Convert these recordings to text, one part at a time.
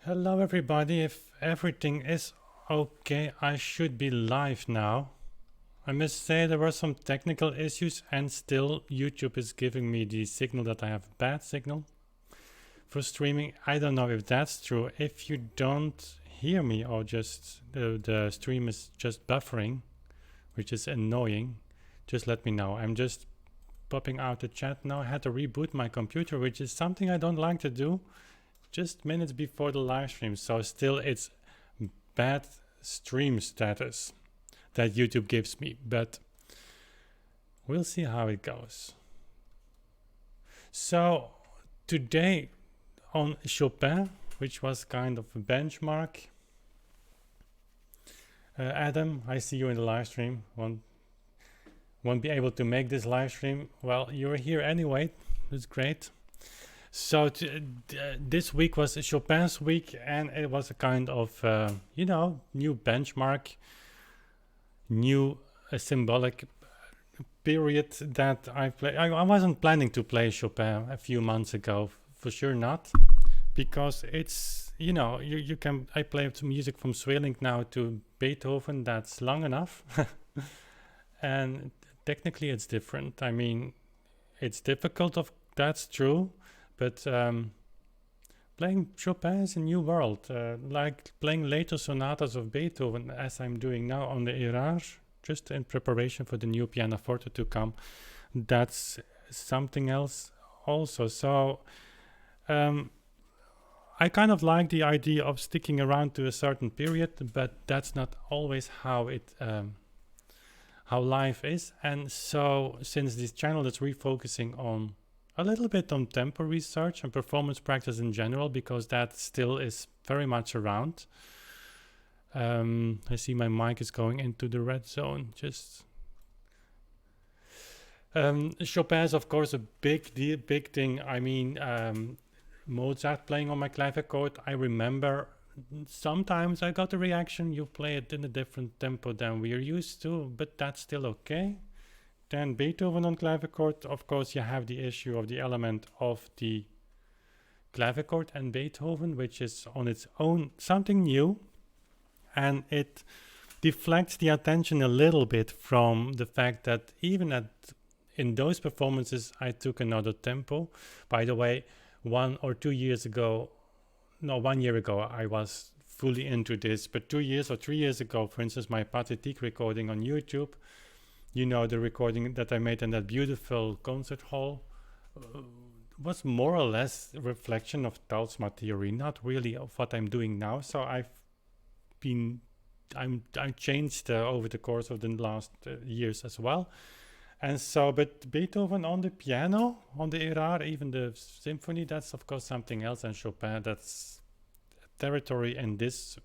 Hello everybody, if everything is okay, I should be live now. I must say there were some technical issues and still YouTube is giving me the signal that I have bad signal for streaming. I don't know if that's true. If you don't hear me or just the stream is just buffering, which is annoying, just let me know. I'm just popping out the chat now. I had to reboot my computer, which is something I don't like to do just minutes before the live stream, so still it's bad stream status that YouTube gives me, but we'll see how it goes. So today on Chopin, which was kind of a benchmark, Adam, I see you in the live stream. Won't be able to make this live stream. Well, you're here anyway. It's great. So this week was Chopin's week, and it was a kind of, new benchmark, new symbolic period that I play. I wasn't planning to play Chopin a few months ago, for sure not, because it's, you can, I play some music from Swelling now to Beethoven, that's long enough. And technically it's different. I mean, it's difficult, that's true. But playing Chopin is a new world, like playing later sonatas of Beethoven, as I'm doing now on the Erage, just in preparation for the new pianoforte to come. That's something else also. So I kind of like the idea of sticking around to a certain period, but that's not always how how life is. And so since this channel is refocusing on a little bit on tempo research and performance practice in general, because that still is very much around. I see my mic is going into the red zone. Just Chopin is of course a big thing. I mean, Mozart playing on my clavichord. I remember sometimes I got a reaction. You play it in a different tempo than we're used to, but that's still okay. Then Beethoven on clavichord, of course, you have the issue of the element of the clavichord and Beethoven, which is on its own something new, and it deflects the attention a little bit from the fact that even in those performances I took another tempo. By the way, 1 or 2 years ago, no, 1 year ago I was fully into this, but 2 years or 3 years ago, for instance, my Pathétique recording on YouTube, the recording that I made in that beautiful concert hall was more or less a reflection of Talsma theory, not really of what I'm doing now. So I changed over the course of the last years as well. And so, but Beethoven on the piano, on the Erard, even the symphony, that's of course something else. And Chopin, that's territory in this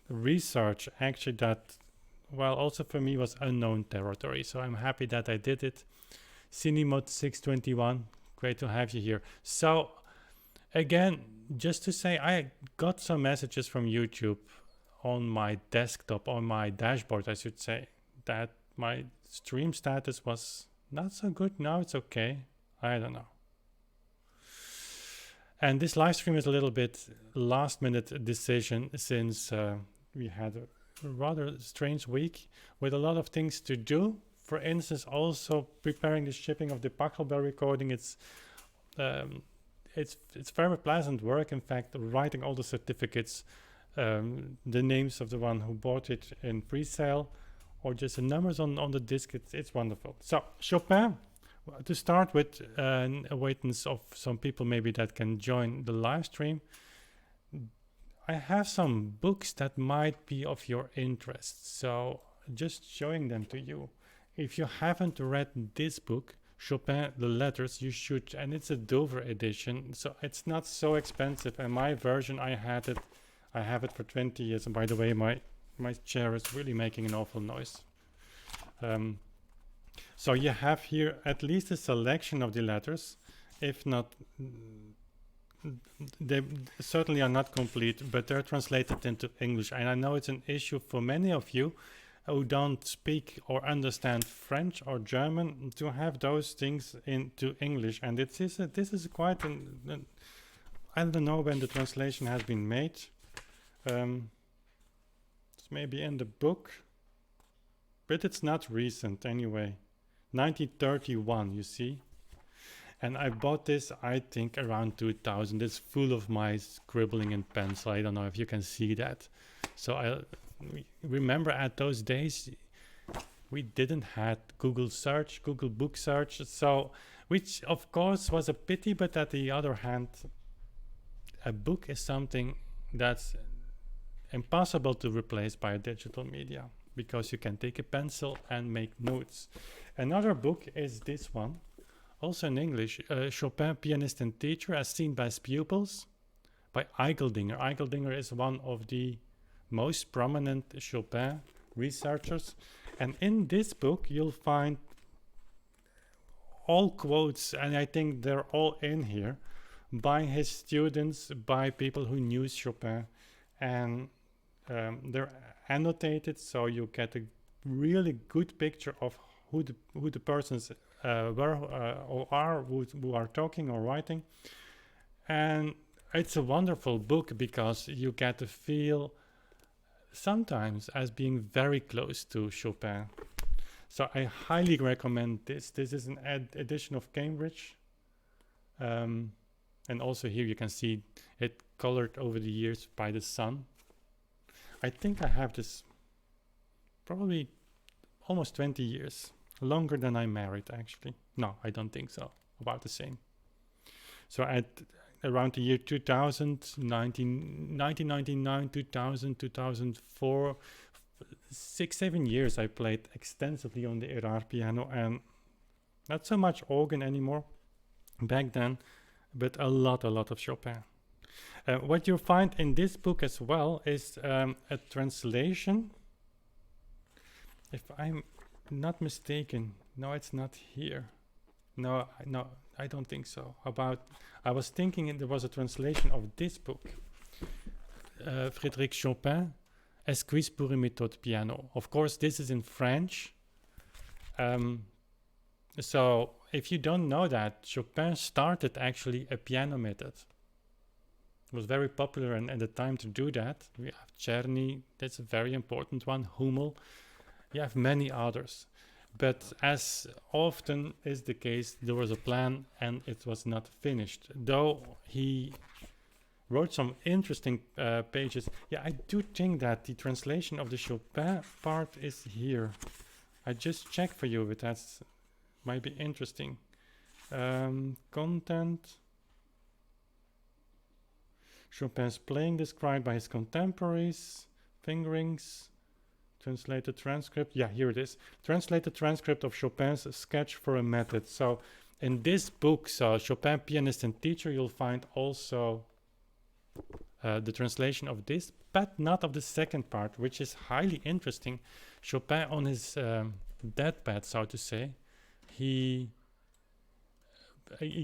research actually that, well, also for me was unknown territory. So I'm happy that I did it. Cinemod 621, great to have you here. So again, just to say, I got some messages from YouTube on my desktop, on my dashboard, I should say, that my stream status was not so good. Now it's okay. I don't know. And this live stream is a little bit last minute decision, since we had a rather strange week with a lot of things to do. For instance, also preparing the shipping of the Pachelbel recording. It's very pleasant work. In fact, writing all the certificates, the names of the one who bought it in pre-sale, or just the numbers on the disc. It's wonderful. So Chopin, to start with, an awaitance of some people maybe that can join the live stream. I have some books that might be of your interest, so just showing them to you. If you haven't read this book, Chopin, the Letters, you should, and it's a Dover edition, so it's not so expensive. And my version, I have it for 20 years. And by the way, my chair is really making an awful noise. So you have here at least a selection of the letters, if not. They certainly are not complete, but they're translated into English. And I know it's an issue for many of you who don't speak or understand French or German to have those things into English. And this is quite I don't know when the translation has been made. It's maybe in the book, but it's not recent anyway. 1931, you see. And I bought this, I think, around 2000. It's full of my scribbling in pencil. I don't know if you can see that. So I remember at those days, we didn't had Google search, Google book search. So, which of course was a pity, but at the other hand, a book is something that's impossible to replace by a digital media, because you can take a pencil and make notes. Another book is this one. Also in English, Chopin, Pianist and Teacher, as seen by his pupils, by Eigeldinger. Eigeldinger is one of the most prominent Chopin researchers. And in this book, you'll find all quotes, and I think they're all in here, by his students, by people who knew Chopin. And they're annotated, so you get a really good picture of who the persons were or are who are talking or writing. And it's a wonderful book because you get to feel sometimes as being very close to Chopin. So I highly recommend this. This is an edition of Cambridge. And also here you can see it colored over the years by the sun. I think I have this probably almost 20 years. Longer than I married, actually. No, I don't think so. About the same. So at around the year 2000, 1999, 2000, 2004, 6-7 years I played extensively on the Erard piano, and not so much organ anymore back then, but a lot of Chopin. What you'll find in this book as well is a translation. If I'm not mistaken, no, it's not here. No, I don't think so. I was thinking there was a translation of this book, Frédéric Chopin, Esquisse pour une méthode piano. Of course, this is in French. So if you don't know that, Chopin started actually a piano method. It was very popular and at the time to do that. We have Czerny, that's a very important one, Hummel. You have many others. But as often is the case, there was a plan and it was not finished. Though he wrote some interesting pages. Yeah, I do think that the translation of the Chopin part is here. I just checked for you, but that's might be interesting. Content. Chopin's playing described by his contemporaries. Fingerings. Translated transcript. Yeah, here it is. Translated transcript of Chopin's sketch for a method. So in this book, so Chopin, Pianist and Teacher, you'll find also the translation of this, but not of the second part, which is highly interesting. Chopin on his deathbed, so to say, he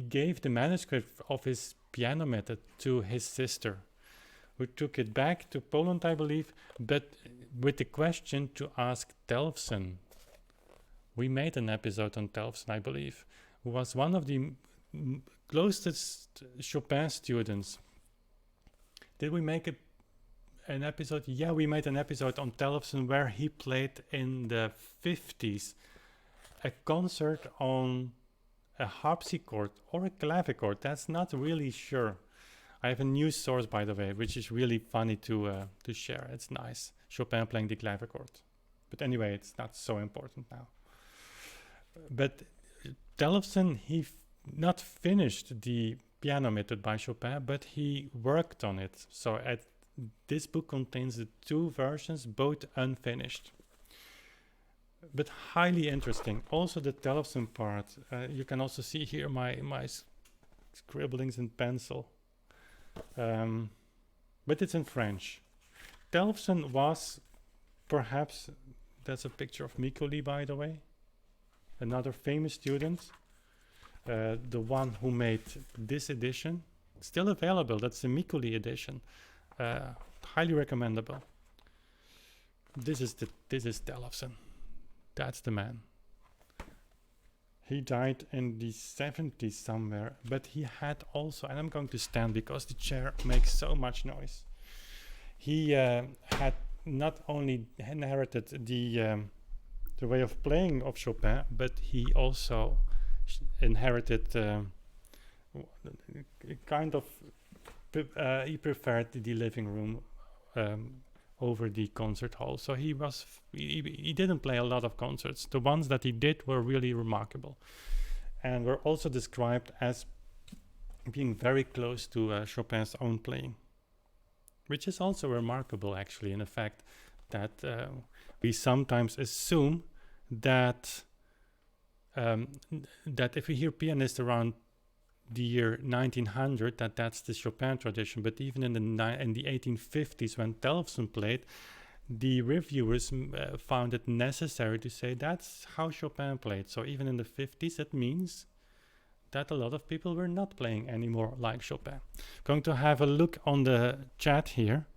gave the manuscript of his piano method to his sister, who took it back to Poland, I believe, but with the question to ask Telfsen. We made an episode on Telfsen, I believe, who was one of the closest Chopin students. Did we make an episode? Yeah, we made an episode on Telfsen where he played in the 50s a concert on a harpsichord or a clavichord. That's not really sure. I have a news source, by the way, which is really funny to share. It's nice. Chopin playing the clavichord. But anyway, it's not so important now. But Telfsen, he not finished the piano method by Chopin, but he worked on it. So this book contains the two versions, both unfinished. But highly interesting. Also the Telfsen part. You can also see here my scribblings in pencil. But it's in French. Telfsen was perhaps, that's a picture of Mikuli, by the way, another famous student, the one who made this edition, still available. That's the Mikuli edition, highly recommendable. This is Telfsen. That's the man. He died in the 70s somewhere, but he had also, and I'm going to stand because the chair makes so much noise. He had not only inherited the way of playing of Chopin, but he also inherited kind of, he preferred the living room over the concert hall. So he didn't play a lot of concerts. The ones that he did were really remarkable, and were also described as being very close to Chopin's own playing, which is also remarkable actually, in the fact that we sometimes assume that that if we hear pianists around the year 1900, that's the Chopin tradition. But even in the 1850s, when Telfson played, the reviewers found it necessary to say that's how Chopin played. So even in the 50s, it means that a lot of people were not playing anymore like Chopin. Going to have a look on the chat here.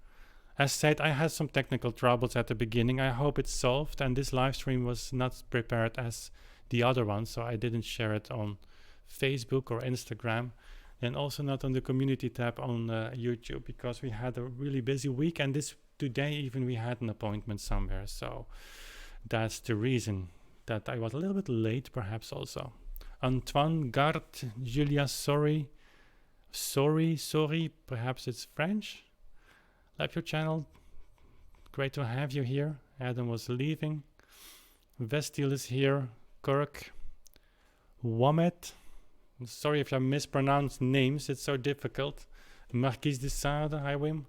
As said, I had some technical troubles at the beginning. I hope it's solved, and this live stream was not prepared as the other one, so I didn't share it on Facebook or Instagram, and also not on the community tab on YouTube, because we had a really busy week, and today even we had an appointment somewhere, so that's the reason that I was a little bit late, perhaps also. Antoine Gard, Julia, sorry, perhaps it's French. Love your channel, great to have you here. Adam was leaving. Vestil is here. Kirk, Wamet, sorry if I mispronounced names, it's so difficult. Marquise de Sade, hi Wim.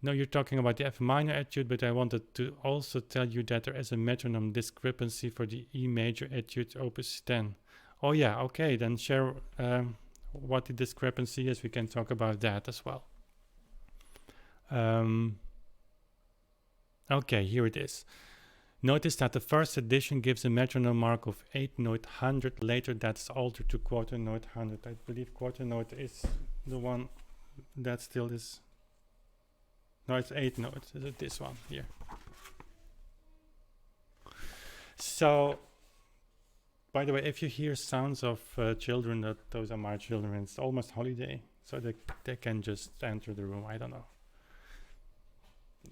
No, you're talking about the F minor etude, but I wanted to also tell you that there is a metronome discrepancy for the E major etude opus 10. Oh yeah, okay, then share what the discrepancy is. We can talk about that as well. Okay, here it is. Notice that the first edition gives a metronome mark of 8 note 100. Later that's altered to quarter note 100. I believe quarter note is the one that still is. No, it's 8 notes. Is it this one here? So, by the way, if you hear sounds of children, those are my children. It's almost holiday, so they can just enter the room. I don't know.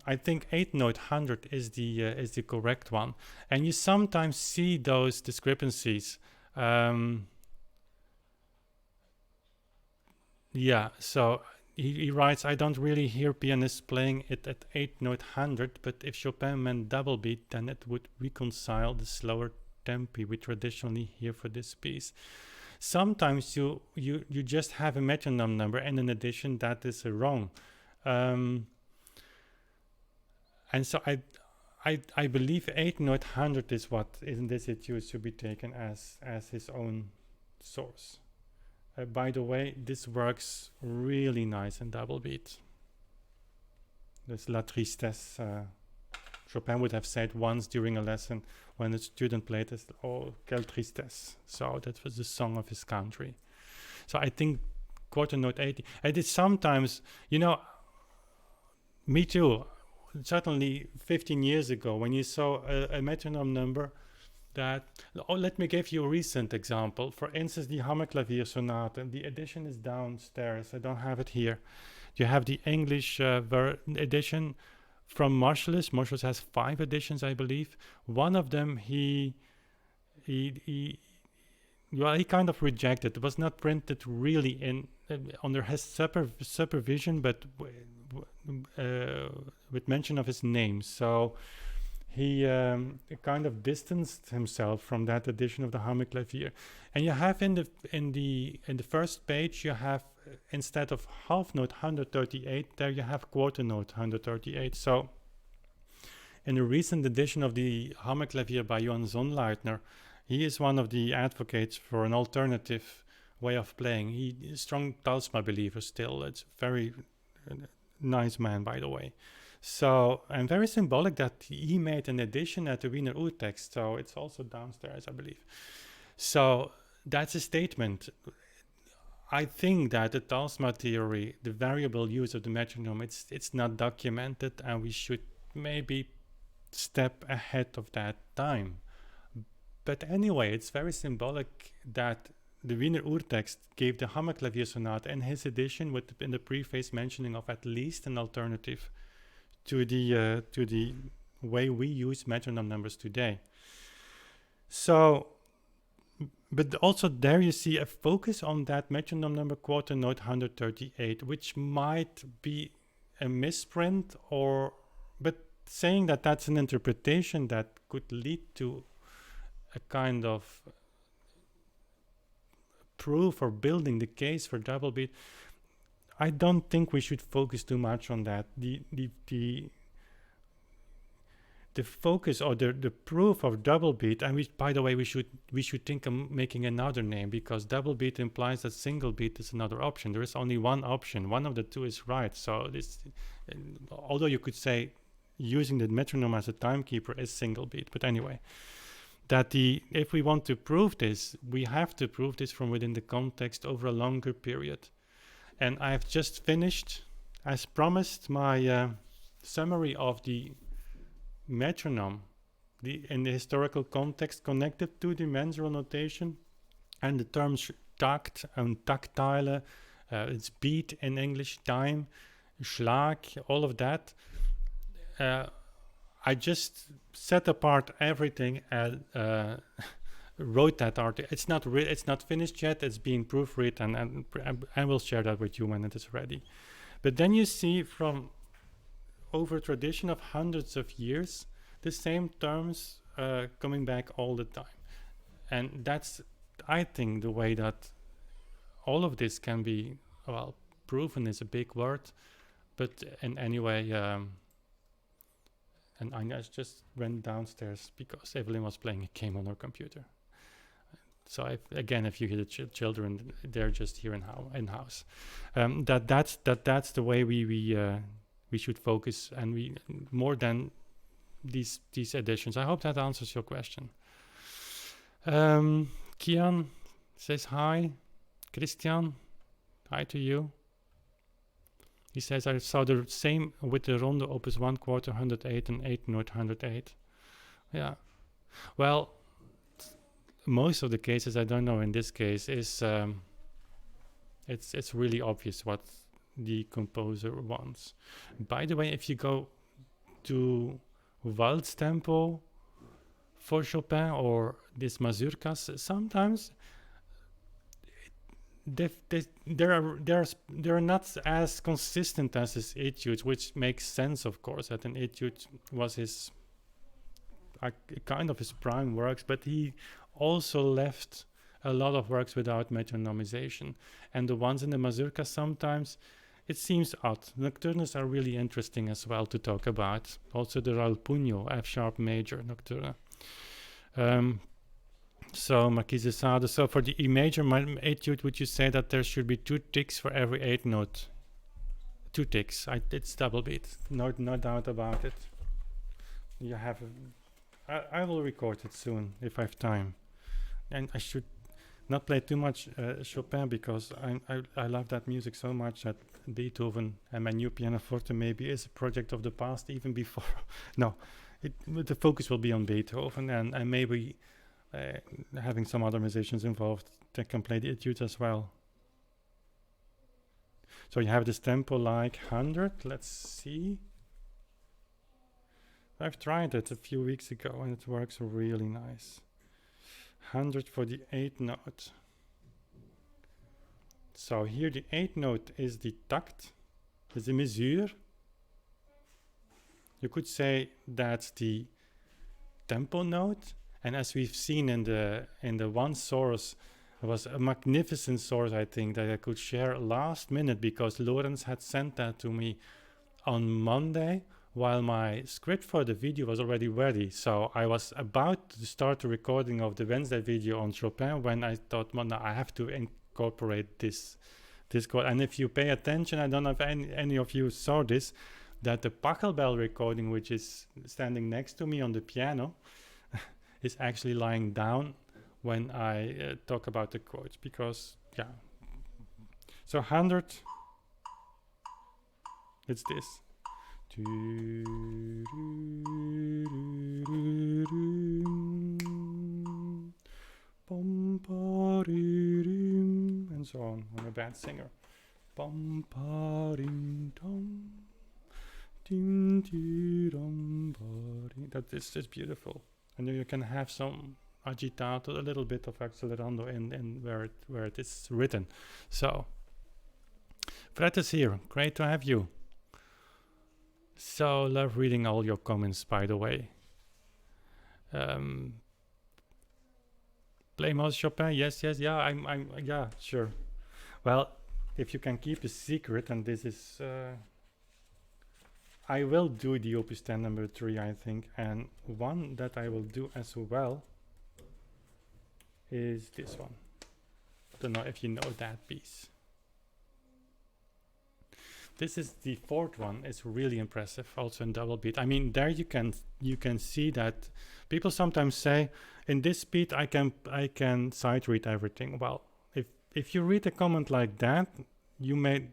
I think 8 note 100 is the correct one, and you sometimes see those discrepancies. Yeah, so he writes, I don't really hear pianists playing it at 8 note 100, but if Chopin meant double beat, then it would reconcile the slower tempi we traditionally hear for this piece. Sometimes you just have a metronome number, and in addition that is wrong. And so I believe 8 note 100 is what in this etude should be taken as his own source. By the way, this works really nice in double beat. This La Tristesse. Chopin would have said once during a lesson when a student played this, oh, quelle tristesse. So that was the song of his country. So I think quarter note 80. I did sometimes, you know, me too. Certainly 15 years ago, when you saw a metronome number that, let me give you a recent example. For instance, the Hammerklavier Sonate, the edition is downstairs. I don't have it here. You have the English edition from Marshallus. Marshallus has 5 editions, I believe. One of them he kind of rejected. It was not printed really in under his supervision, but with mention of his name. So he kind of distanced himself from that edition of the Hammerklavier. And you have in the first page, you have instead of half note 138, there you have quarter note 138. So in a recent edition of the Hammerklavier by Johann Sonnleitner, he is one of the advocates for an alternative way of playing. He is a strong Talsma believer still. It's very nice man, by the way. So, and very symbolic that he made an edition at the Wiener Urtext. So it's also downstairs, I believe. So that's a statement. I think that the Talsma theory, the variable use of the metronome, it's not documented, and we should maybe step ahead of that time. But anyway, it's very symbolic that the Wiener Urtext gave the Hammerklavier Sonata in his edition with in the preface mentioning of at least an alternative to the way we use metronome numbers today. So, but also there you see a focus on that metronome number quarter note 138, which might be a misprint, or but saying that that's an interpretation that could lead to a kind of proof or building the case for double beat. I don't think we should focus too much on that. The focus or the proof of double beat, and by the way, we should think of making another name, because double beat implies that single beat is another option. There is only one option. One of the two is right. So this, although you could say using the metronome as a timekeeper is single beat, but anyway, that if we want to prove this, we have to prove this from within the context over a longer period. And I've just finished, as promised, my summary of the metronome in the historical context connected to the mensural notation and the terms takt and tactile, it's beat in English, time, Schlag, all of that. I just set apart everything and wrote that article. It's not finished yet. It's being proofread, and I will share that with you when it is ready. But then you see, from over a tradition of hundreds of years, the same terms coming back all the time. And that's, I think, the way that all of this can be, well, proven is a big word, but in any way, and I just went downstairs because Evelyn was playing a game on her computer. So if you hear the children, they're just here in house. That's the way we should focus, and we more than these editions. I hope that answers your question. Kian says hi. Christian, hi to you. He says, I saw the same with the Ronde Opus 1 quarter 108 and 8 note 108. Yeah. Well, most of the cases, I don't know, in this case, is it's really obvious what the composer wants. By the way, if you go to waltz tempo for Chopin or this mazurkas, sometimes they're not as consistent as his etudes, which makes sense, of course, that an etude was his kind of his prime works, but he also left a lot of works without metronomization, and the ones in the mazurka, sometimes it seems odd. Nocturnes are really interesting as well to talk about. Also the Raul Puño F sharp major nocturne. So Marquise de Sade. So for the E major etude, would you say that there should be 2 ticks for every 8 note? 2 ticks. It's double beat. No doubt about it. You have. I will record it soon if I have time, and I should not play too much Chopin, because I love that music so much that Beethoven and my new pianoforte maybe is a project of the past, even before. No, the focus will be on Beethoven, and maybe having some other musicians involved that can play the etudes as well. So you have this tempo like 100. Let's see. I've tried it a few weeks ago and it works really nice. 100 for the 8 note. So here the 8 note is the takt, is the mesure. You could say that's the tempo note, and as we've seen in the one source, it was a magnificent source, I think, that I could share last minute, because Lawrence had sent that to me on Monday while my script for the video was already ready. So I was about to start the recording of the Wednesday video on Chopin when I thought, well, no, I have to incorporate this chord. And if you pay attention, I don't know if any of you saw this, that the Pachelbel recording, which is standing next to me on the piano, is actually lying down when I talk about the chords, because, yeah. So 100, it's this. And so on. I'm a bad singer. That is just beautiful. And you can have some agitato, a little bit of accelerando in where it is written. So Fred is here. Great to have you. So love reading all your comments, by the way. Play most Chopin? Yes, yeah, I'm yeah, sure. Well, if you can keep a secret, and this is I will do the Opus 10 number 3, I think, and one that I will do as well is this one. Don't know if you know that piece. This is the fourth one. It's really impressive, also in double beat. I mean, there you can see that people sometimes say, in this beat I can sight read everything. Well, if you read a comment like that, you may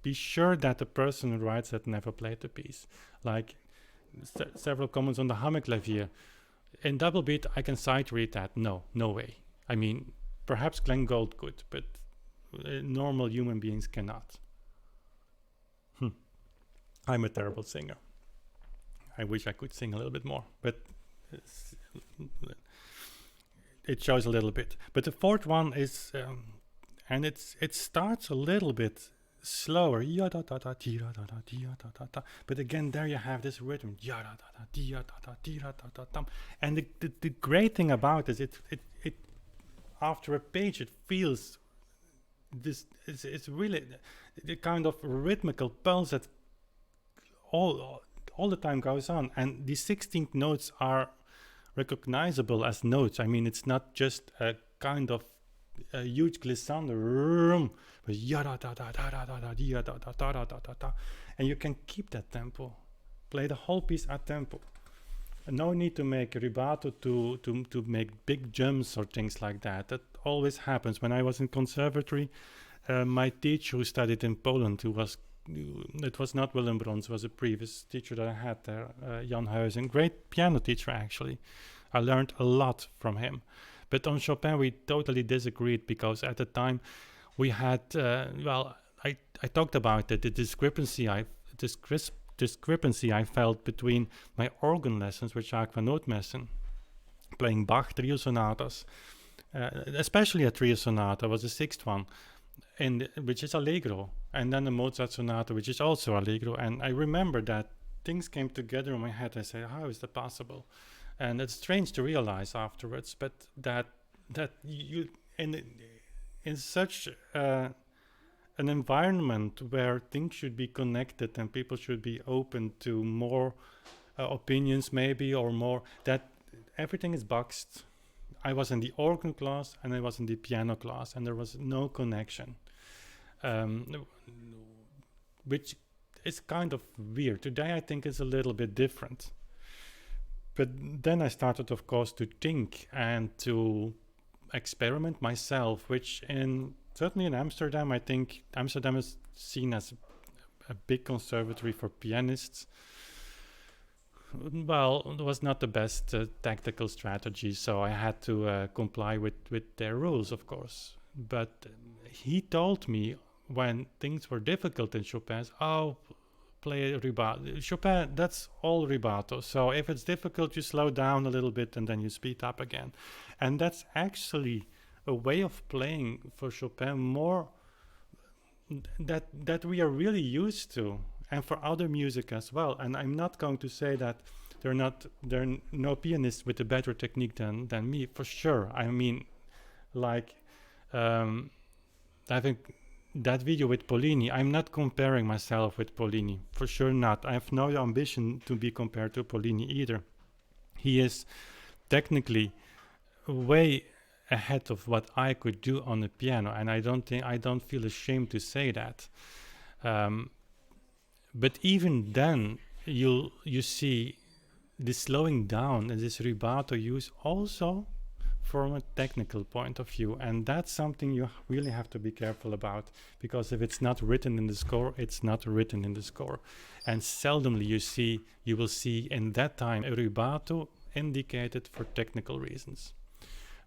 be sure that the person who writes that never played the piece. Like several comments on the Hammerklavier. In double beat, I can sight read that. No way. I mean, perhaps Glenn Gould could, but normal human beings cannot. I'm a terrible singer. I wish I could sing a little bit more, but it shows a little bit. But the fourth one is, and it starts a little bit slower, but again there you have this rhythm, and the great thing about this, it after a page it feels this. It's really the kind of rhythmical pulse that all the time goes on, and the 16th notes are recognizable as notes. I mean, it's not just a kind of a huge glissando, but and you can keep that tempo, play the whole piece at tempo. No need to make rubato to make big jumps or things like that. That always happens. When I was in conservatory, my teacher who studied in Poland, it was not Willem Brons, was a previous teacher that I had there, Jan Huizen, great piano teacher actually. I learned a lot from him. But on Chopin we totally disagreed, because at the time we had, well, I talked about it, the discrepancy I felt between my organ lessons with Jacques van Nootmessen, playing Bach trio sonatas, especially a trio sonata was the sixth one, which is allegro, and then the Mozart sonata, which is also allegro. And I remember that things came together in my head. I said, how is that possible? And it's strange to realize afterwards, but that you in such an environment where things should be connected and people should be open to more opinions maybe, or more, that everything is boxed. I was in the organ class and I was in the piano class, and there was no connection, which is kind of weird. Today I think it's a little bit different. But then I started, of course, to think and to experiment myself, which certainly in Amsterdam, I think Amsterdam is seen as a big conservatory for pianists. Well, it was not the best tactical strategy, so I had to comply with their rules, of course. But he told me when things were difficult in Chopin's, play rubato. Chopin, that's all rubato. So if it's difficult, you slow down a little bit and then you speed up again. And that's actually a way of playing for Chopin more that we are really used to, and for other music as well. And I'm not going to say that there are no pianists with a better technique than me, for sure. I mean, like having that video with Pollini, I'm not comparing myself with Pollini, for sure not. I have no ambition to be compared to Pollini either. He is technically way ahead of what I could do on the piano, and I don't feel ashamed to say that. But even then, you see this slowing down and this rubato use also from a technical point of view, and that's something you really have to be careful about, because if it's not written in the score, it's not written in the score. And seldomly you will see in that time a rubato indicated for technical reasons,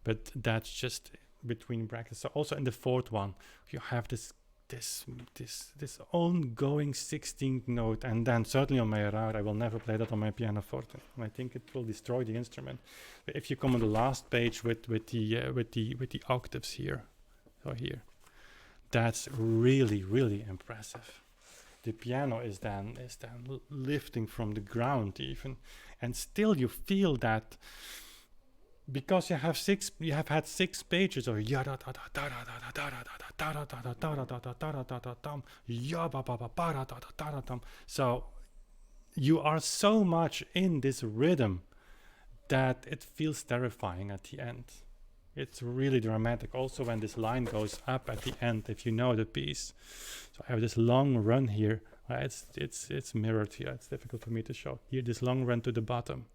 but that's just between brackets. So also in the fourth one you have this ongoing 16th note, and then certainly on my Erard, I will never play that on my pianoforte. I think it will destroy the instrument. But if you come on the last page with the octaves here, so here, that's really impressive. The piano is then lifting from the ground even, and still you feel that, because you have had 6 pages of so you are so much in this rhythm that it feels terrifying at the end. It's really dramatic. Also when this line goes up at the end, if you know the piece. So I have this long run here. It's mirrored here. It's difficult for me to show. Here, this long run to the bottom.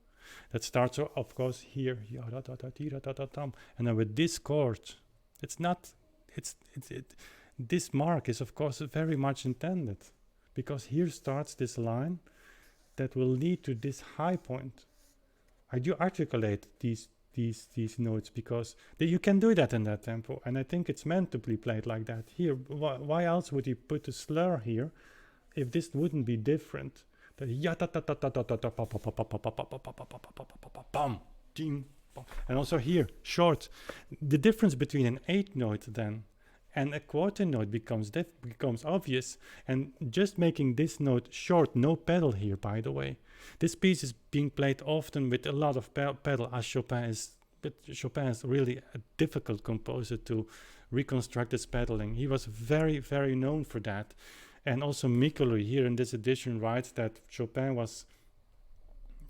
That starts, of course, here, and then with this chord, this mark is, of course, very much intended, because here starts this line that will lead to this high point. I do articulate these notes because you can do that in that tempo, and I think it's meant to be played like that. Here, why else would you put a slur here if this wouldn't be different? And also here, short. The difference between an 8th note then and a quarter note becomes obvious, and just making this note short, no pedal here, by the way. This piece is being played often with a lot of pedal, as Chopin is really a difficult composer to reconstruct his pedaling. He was very known for that. And also Micoli here in this edition writes that Chopin was,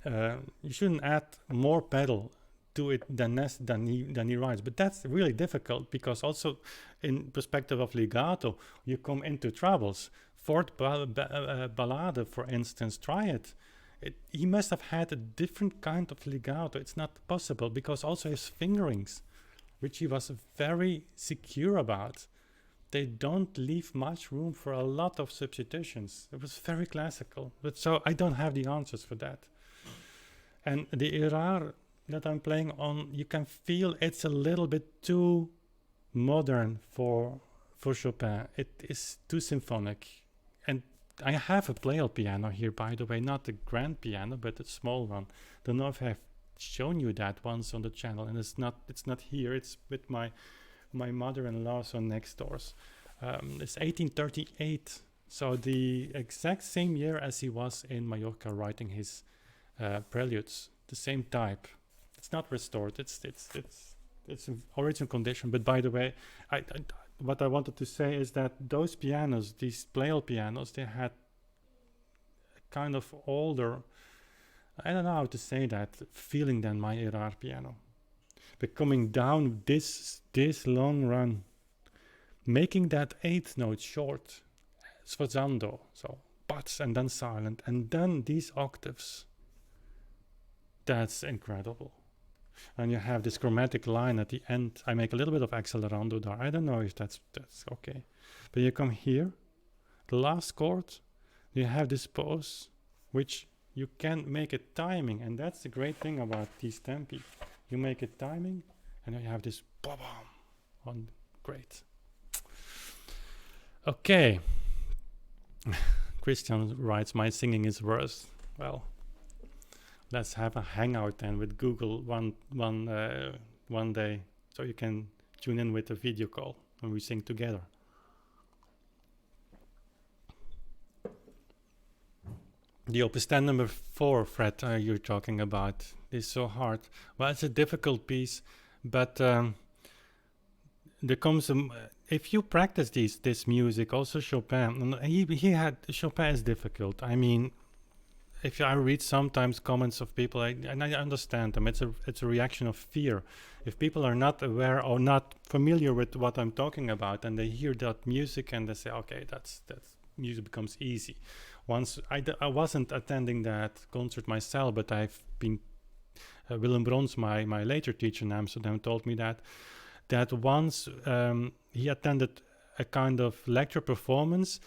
you shouldn't add more pedal to it than he writes. But that's really difficult, because also in perspective of legato, you come into troubles. Fourth Ballade, for instance, try it. He must have had a different kind of legato. It's not possible, because also his fingerings, which he was very secure about, they don't leave much room for a lot of substitutions. It was very classical, but so I don't have the answers for that. And the Erard that I'm playing on, you can feel it's a little bit too modern for Chopin. It is too symphonic. And I have a playal piano here, by the way, not a grand piano, but a small one. Don't know if I've shown you that once on the channel, and it's not here. It's with my mother-in-law, so next doors. It's 1838, so the exact same year as he was in Mallorca writing his preludes, the same type. It's not restored. It's in original condition. But by the way, what I wanted to say is that those pianos, these playal pianos, they had a kind of older, I don't know how to say that, feeling than my Erard piano. But coming down this long run, making that 8th note short, sforzando, so paz, and then silent, and then these octaves, that's incredible. And you have this chromatic line at the end. I make a little bit of accelerando there. I don't know if that's okay. But you come here, the last chord, you have this pause, which you can make it timing, and that's the great thing about these tempi. You make it timing, and then you have this bam on. Great. Okay. Christian writes, my singing is worse. Well, let's have a hangout then with Google one day, so you can tune in with a video call when we sing together. The Opus 10 number 4, Fred, you're talking about, is so hard. Well, it's a difficult piece, but there comes if you practice this music, also Chopin, Chopin is difficult. I mean, if I read sometimes comments of people, and I understand them, it's a reaction of fear. If people are not aware or not familiar with what I'm talking about, and they hear that music and they say, okay, that's music becomes easy. Once I wasn't attending that concert myself, but I've been Willem Brons, my later teacher in Amsterdam, told me that once he attended a kind of lecture performance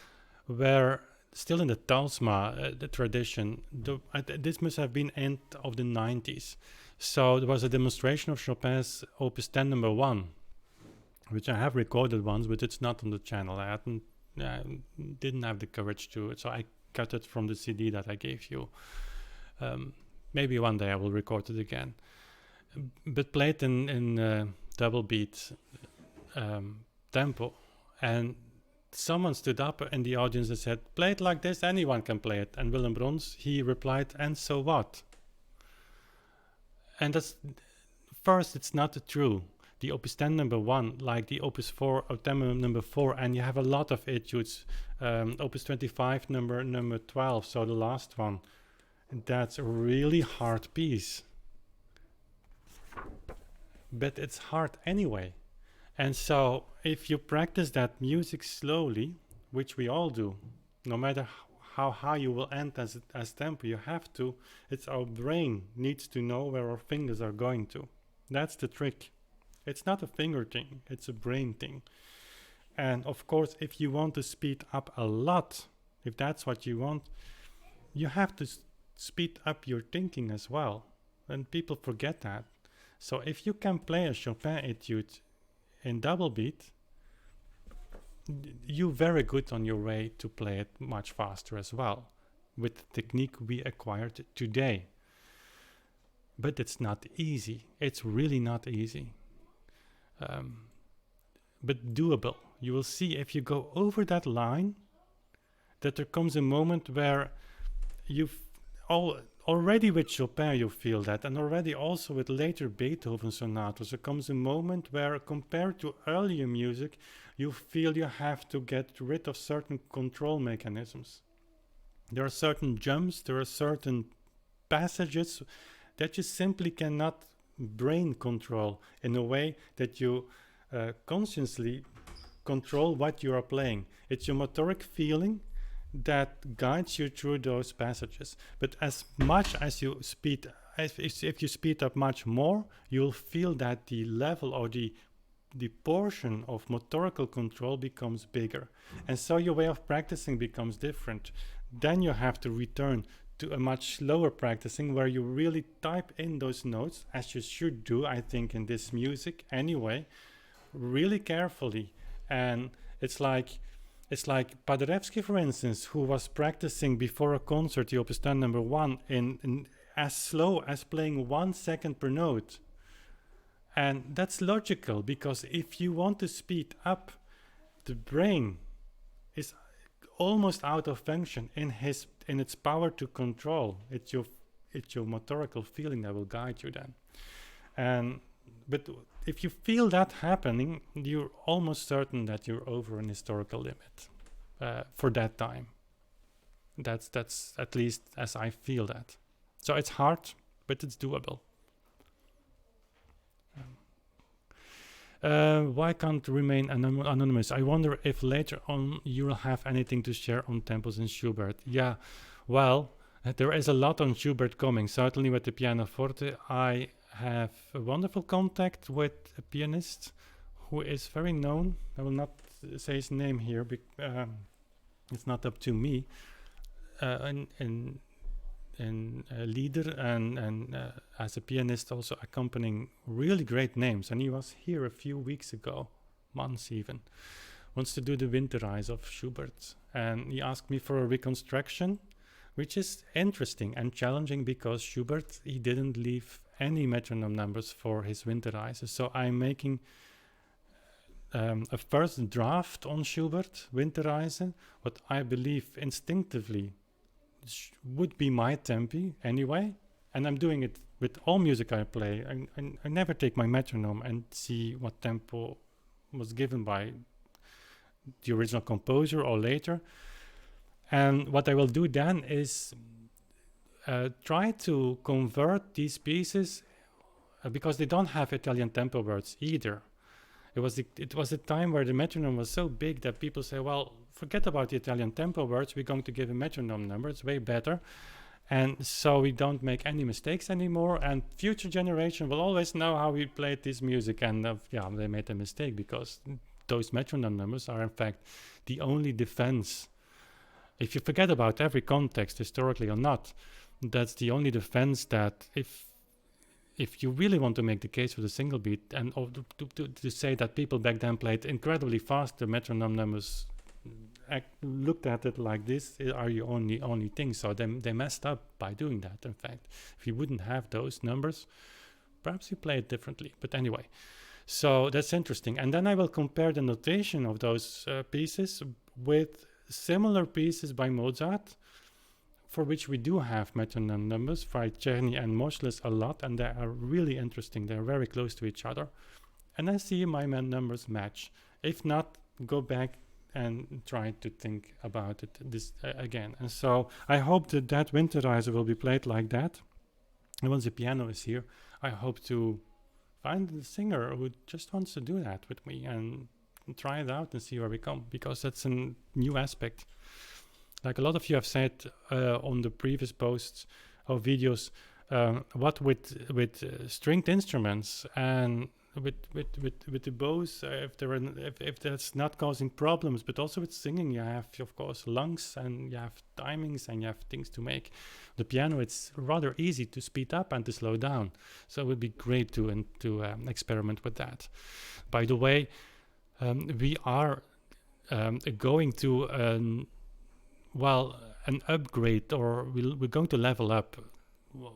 where, still in the Talsma the tradition, this must have been end of the 90s. So there was a demonstration of Chopin's Opus 10 number 1, which I have recorded once, but it's not on the channel. I didn't have the courage to, so I cut it from the CD that I gave you. Maybe one day I will record it again. But played in double beat tempo. And someone stood up in the audience and said, "Play it like this, anyone can play it." And Willem Brons, he replied, "And so what?" And that's, first, it's not true. The Opus 10 number 1, like the Opus 4 or 10 number 4, and you have a lot of etudes. Opus 25 number 12, so the last one. That's a really hard piece. But it's hard anyway. And so if you practice that music slowly, which we all do, no matter how high you will end as tempo, you have to, it's our brain needs to know where our fingers are going to. That's the trick. It's not a finger thing, it's a brain thing. And of course, if you want to speed up a lot, if that's what you want, you have to speed up your thinking as well. And people forget that. So if you can play a Chopin etude in double beat, you're very good on your way to play it much faster as well, with the technique we acquired today. But it's not easy. It's really not easy. But doable. You will see if you go over that line, that there comes a moment where you've already with Chopin you feel that, and already also with later Beethoven sonatas, there comes a moment where, compared to earlier music, you feel you have to get rid of certain control mechanisms. There are certain jumps, there are certain passages that you simply cannot brain control in a way that you consciously control what you are playing. It's your motoric feeling that guides you through those passages. But as much as you speed, if you speed up much more, you'll feel that the level or the portion of motorical control becomes bigger. And so your way of practicing becomes different. Then you have to return to a much slower practicing where you really type in those notes, as you should do, I think, in this music anyway, really carefully. And it's like Paderewski, for instance, who was practicing before a concert the Opus 10 number 1 in as slow as playing 1 second per note. And that's logical, because if you want to speed up, the brain is almost out of function in its power to control. It's your motorical feeling that will guide you then. But if you feel that happening, you're almost certain that you're over an historical limit for that time. That's at least as I feel that. So it's hard, but it's doable. Why can't remain anonymous? I wonder if later on you will have anything to share on tempos in Schubert. Yeah, well, there is a lot on Schubert coming. Certainly with the pianoforte, I have a wonderful contact with a pianist who is very known. I will not say his name here, it's not up to me. In leader and as a pianist also accompanying really great names. And he was here a few weeks ago, months even. Wants to do the Winterreise of Schubert. And he asked me for a reconstruction, which is interesting and challenging because Schubert, he didn't leave any metronome numbers for his Winterreise. So I'm making a first draft on Schubert, Winterreise, what I believe instinctively would be my tempi anyway, and I'm doing it with all music I play. I never take my metronome and see what tempo was given by the original composer or later. And what I will do then is try to convert these pieces because they don't have Italian tempo words either. It was a time where the metronome was so big that people say, well, forget about the Italian tempo words, we're going to give a metronome number, it's way better. And so we don't make any mistakes anymore, and future generation will always know how we played this music. And yeah, they made a mistake, because those metronome numbers are in fact the only defense. If you forget about every context, historically or not, that's the only defense, that if you really want to make the case for the single beat, and to say that people back then played incredibly fast, the metronome numbers looked at it like this are your only thing. So they messed up by doing that. In fact, if you wouldn't have those numbers, perhaps you play it differently. But anyway, so that's interesting. And then I will compare the notation of those pieces with similar pieces by Mozart, for which we do have metronome numbers, by Czerny and Moschles a lot, and they are really interesting. They're very close to each other. And I see my numbers match. If not, go back and try to think about it again. And so I hope that Winterreise will be played like that. And once the piano is here, I hope to find a singer who just wants to do that with me and try it out and see where we come, because that's a new aspect. Like a lot of you have said on the previous posts or videos, what with stringed instruments and with the bows, if that's not causing problems, but also with singing, you have of course lungs, and you have timings, and you have things to make. The piano, it's rather easy to speed up and to slow down, so it would be great to experiment with that. By the way, we are going to an upgrade, or we're going to level up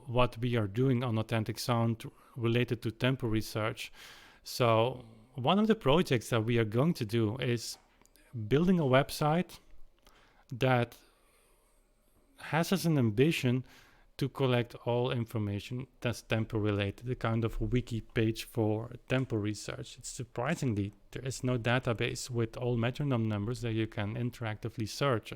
what we are doing on AuthenticSound related to tempo research. So one of the projects that we are going to do is building a website that has as an ambition to collect all information that's tempo related, a kind of wiki page for tempo research. It's surprisingly, there is no database with all metronome numbers that you can interactively search.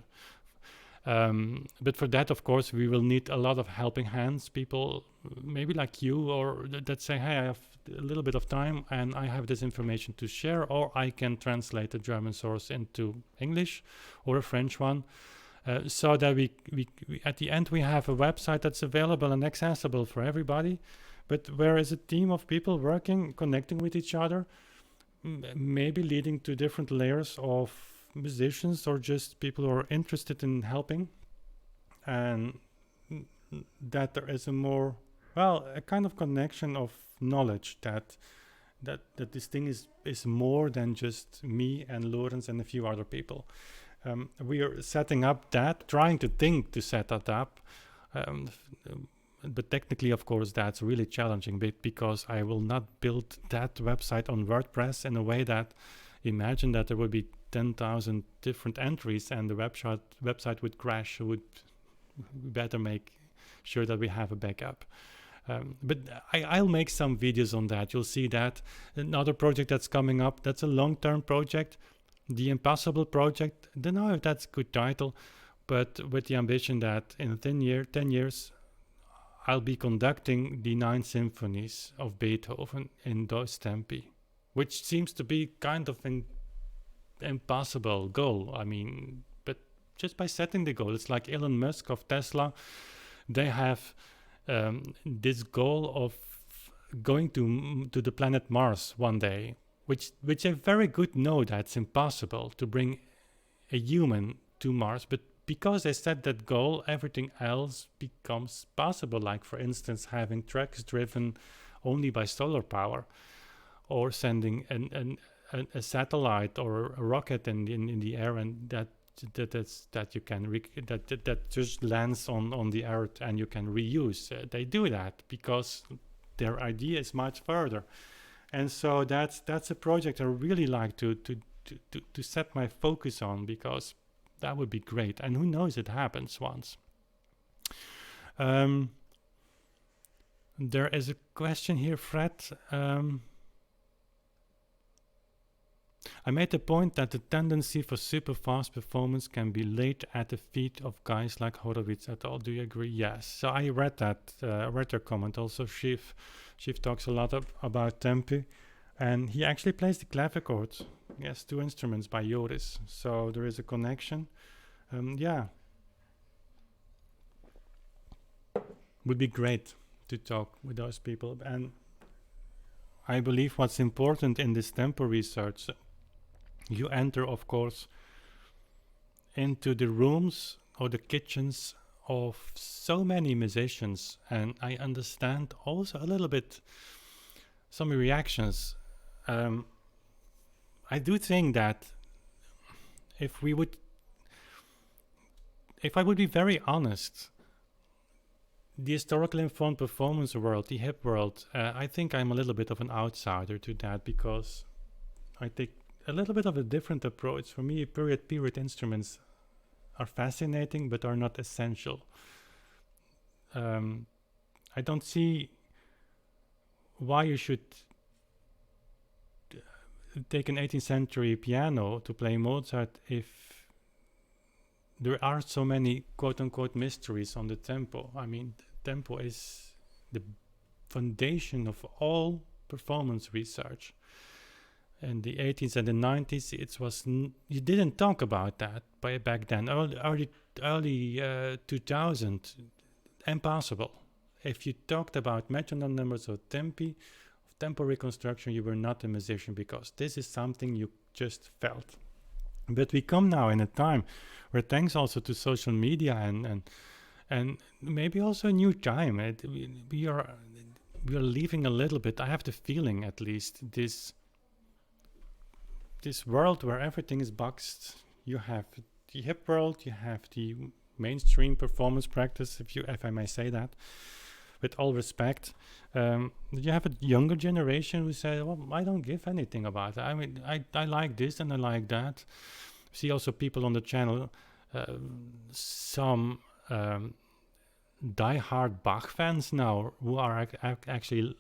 But for that, of course, we will need a lot of helping hands, people maybe like you, or that say, hey, I have a little bit of time and I have this information to share, or I can translate a German source into English or a French one, so that we at the end we have a website that's available and accessible for everybody, but where is a team of people working, connecting with each other, maybe leading to different layers of musicians or just people who are interested in helping, and that there is a kind of connection of knowledge, that this thing is more than just me and Lorenz and a few other people. We are setting up that, trying to think to set that up, but technically, of course, that's really challenging, because I will not build that website on WordPress in a way that, imagine that there would be 10,000 different entries and the website would crash. We better make sure that we have a backup. But I'll make some videos on that. You'll see that. Another project that's coming up, that's a long-term project. The Impossible Project. I don't know if that's a good title, but with the ambition that in 10 years, I'll be conducting the 9 symphonies of Beethoven in those tempi, which seems to be kind of an impossible goal. I mean, but just by setting the goal, it's like Elon Musk of Tesla. They have this goal of going to the planet Mars one day, which they very good know that's impossible to bring a human to Mars, but because they set that goal, everything else becomes possible. Like, for instance, having trucks driven only by solar power, or sending a satellite or a rocket in the air, and that you can that just lands on the Earth and you can reuse. They do that because their idea is much further, and so that's a project I really like to set my focus on, because that would be great. And who knows, it happens once. There is a question here, Fred. I made the point that the tendency for super fast performance can be laid at the feet of guys like Horowitz et al. Do you agree? Yes. So I read that, read your comment. Also, Shiv talks a lot about tempi, and he actually plays the clavichord. He has 2 instruments by Joris, so there is a connection. Yeah. would be great to talk with those people. And I believe what's important in this tempo research, you enter, of course, into the rooms or the kitchens of so many musicians, and I understand also a little bit some reactions. I do think that if I would be very honest, the historical informed performance world, the hip world, I think I'm a little bit of an outsider to that, because I take a little bit of a different approach. For me, period instruments are fascinating but are not essential. I don't see why you should take an 18th century piano to play Mozart if there are so many quote-unquote mysteries on the tempo. I mean, tempo is the foundation of all performance research. In the 80s and the 90s, it was you didn't talk about that back then. Early 2000, impossible. If you talked about metronome numbers or tempo reconstruction, you were not a musician, because this is something you just felt. But we come now in a time where, thanks also to social media and maybe also a new time, we are leaving a little bit. I have the feeling, at least, this world where everything is boxed. You have the hip world, you have the mainstream performance practice, if I may say that, with all respect. You have a younger generation who say, well, I don't give anything about it. I mean, I like this and I like that. See also people on the channel, some die-hard Bach fans now who are actually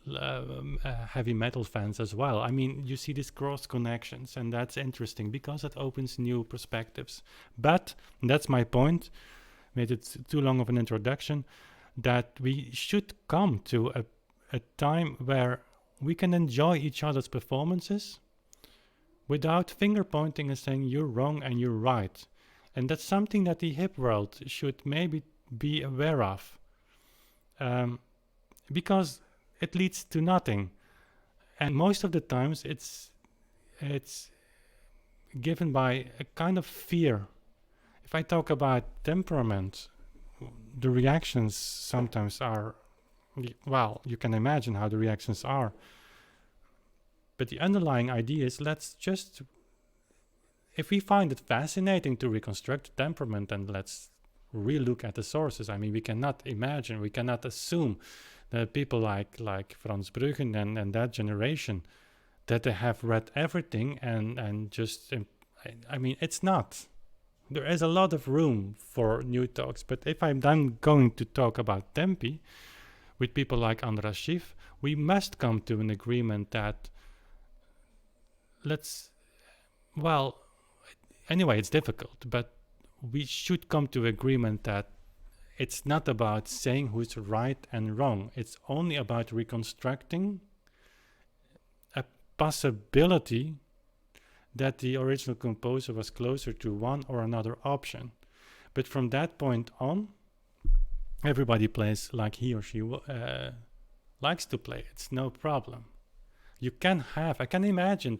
heavy metal fans as well. I mean, you see these cross connections, and that's interesting because it opens new perspectives. But that's my point. Made it too long of an introduction. That we should come to a time where we can enjoy each other's performances without finger pointing and saying you're wrong and you're right. And that's something that the hip world should maybe be aware of, because it leads to nothing, and most of the times it's given by a kind of fear. If I talk about temperament, the reactions sometimes are, well, you can imagine how the reactions are, but the underlying idea is, let's just, if we find it fascinating to reconstruct temperament, and let's re-look at the sources. I mean, we cannot assume that people like Franz Bruggen and that generation, that they have read everything and just, I mean, it's not. There is a lot of room for new talks, but if I'm then going to talk about tempi with people like Andras Schiff, we must come to an agreement that anyway, it's difficult, but we should come to agreement that it's not about saying who's right and wrong. It's only about reconstructing a possibility that the original composer was closer to one or another option. But from that point on, everybody plays like he or she likes to play. It's no problem. I can imagine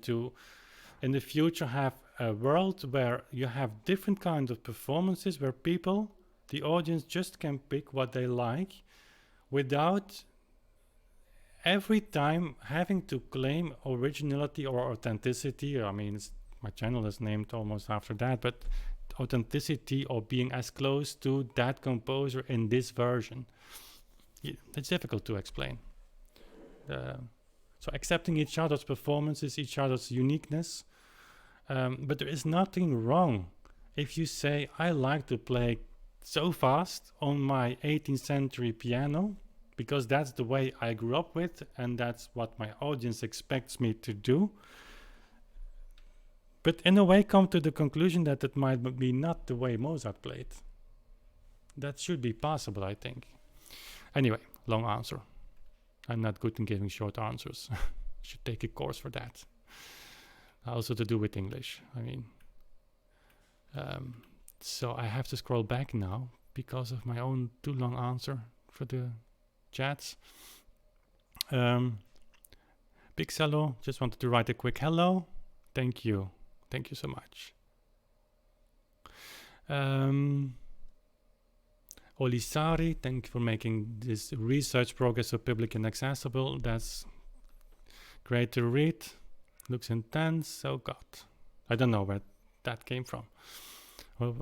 in the future have a world where you have different kinds of performances where the audience just can pick what they like without every time having to claim originality or authenticity. I mean, my channel is named almost after that, but authenticity or being as close to that composer in this version. It's difficult to explain. So accepting each other's performances, each other's uniqueness, but there is nothing wrong if you say, I like to play so fast on my 18th century piano because that's the way I grew up with and that's what my audience expects me to do. But in a way come to the conclusion that it might be not the way Mozart played. That should be possible, I think. Anyway, long answer. I'm not good in giving short answers. Should take a course for that. Also to do with English. I mean, so I have to scroll back now because of my own too long answer for the chats. Pixelo, just wanted to write a quick hello. Thank you so much. Olisari, thank you for making this research progress so public and accessible. That's great to read. Looks intense. Oh God, I don't know where that came from. Well,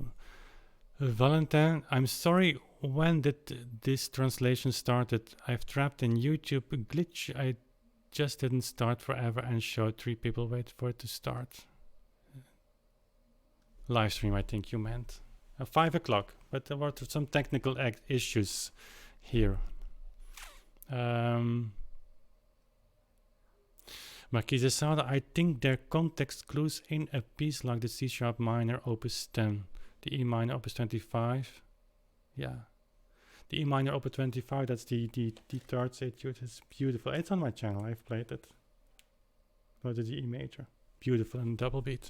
Valentin, I'm sorry. When did this translation started? I've trapped in YouTube a glitch. I just didn't start forever and showed 3 people wait for it to start. Live stream, I think you meant. 5 o'clock, but there were some technical issues here. Marquise de Sade, I think there are context clues in a piece like the C sharp minor opus 10, the E minor opus 25. Yeah, the E minor opus 25, that's the third etude. It's beautiful. It's on my channel, I've played it. Go to the E major. Beautiful and double beat.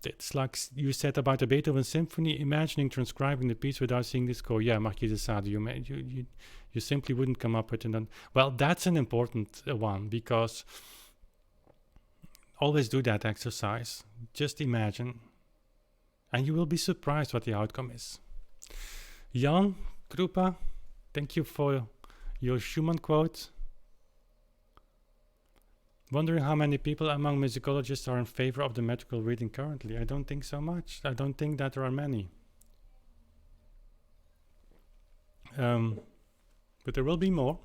It's like you said about the Beethoven symphony, imagining transcribing the piece without seeing the score. Yeah, Marquis de Sade, you simply wouldn't come up with it. Well, that's an important one, because always do that exercise. Just imagine, and you will be surprised what the outcome is. Jan Krupa, thank you for your Schumann quote. Wondering how many people among musicologists are in favor of the metrical reading currently. I don't think so much. I don't think that there are many. But there will be more.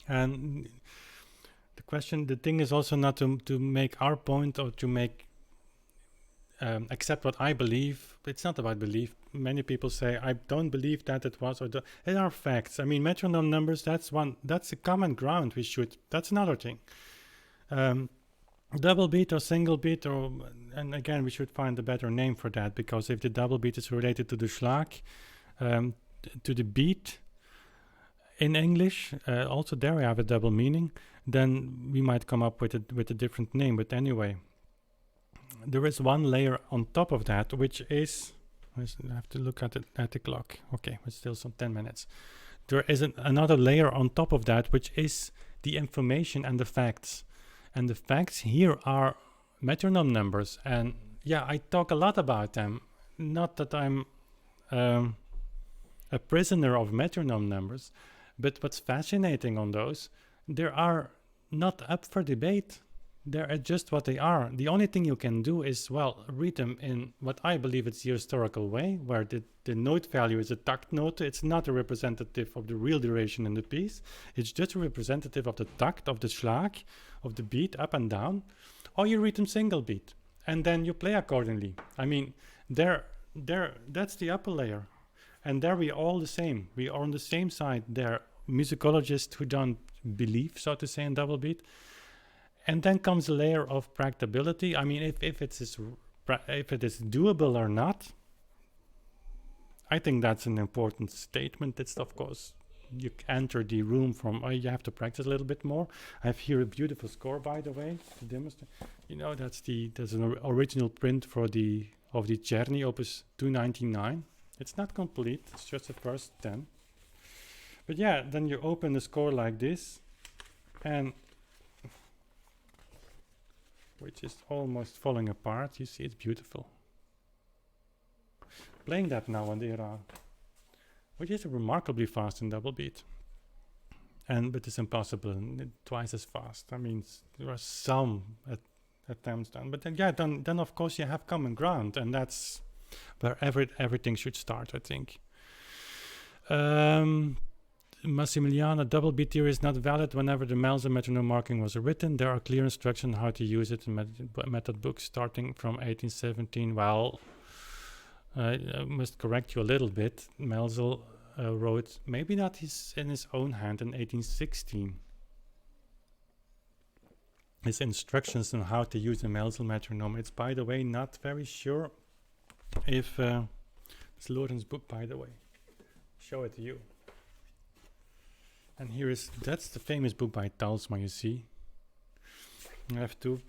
And the thing is also not to make our point or to make accept what I believe. It's not about belief. Many people say, I don't believe that it was, or it are facts. I mean, metronome numbers, that's a common ground. That's another thing. Double beat or single beat, and again, we should find a better name for that, because if the double beat is related to the schlag, to the beat in English, also there we have a double meaning, then we might come up with a different name. But anyway, there is one layer on top of that, which is, I have to look at the clock. Okay, it's still some 10 minutes. There is another layer on top of that, which is the information and the facts. And the facts here are metronome numbers. And yeah, I talk a lot about them. Not that I'm a prisoner of metronome numbers, but what's fascinating on those, they are not up for debate. They're just what they are. The only thing you can do is, well, read them in what I believe it's the historical way, where the note value is a takt note. It's not a representative of the real duration in the piece. It's just a representative of the takt, of the schlag, of the beat up and down. Or you read them single beat, and then you play accordingly. I mean, that's the upper layer. And there we are all the same. We are on the same side. There are musicologists who don't believe, so to say, in double beat. And then comes a layer of practicability. I mean, if it is doable or not, I think that's an important statement. It's, of course, you enter the room from, you have to practice a little bit more. I have here a beautiful score, by the way, to demonstrate. You know, there's an original print of the Czerny Opus 299. It's not complete. It's just the first 10. But yeah, then you open the score like this, and which is almost falling apart. You see, it's beautiful. Playing that now on the era, which is remarkably fast in double beat, but it's impossible twice as fast. I mean, there are some attempts done, but then of course you have common ground, and that's where everything should start, I think. Massimiliano, double beat theory is not valid whenever the Melzer metronome marking was written. There are clear instructions how to use it in method books starting from 1817. Well, I must correct you a little bit. Melzer wrote, maybe not in his own hand, in 1816. His instructions on how to use the Melzer metronome. It's, by the way, not very sure if it's Loren's book, by the way. Show it to you. And that's the famous book by Talsma, you see. I have to.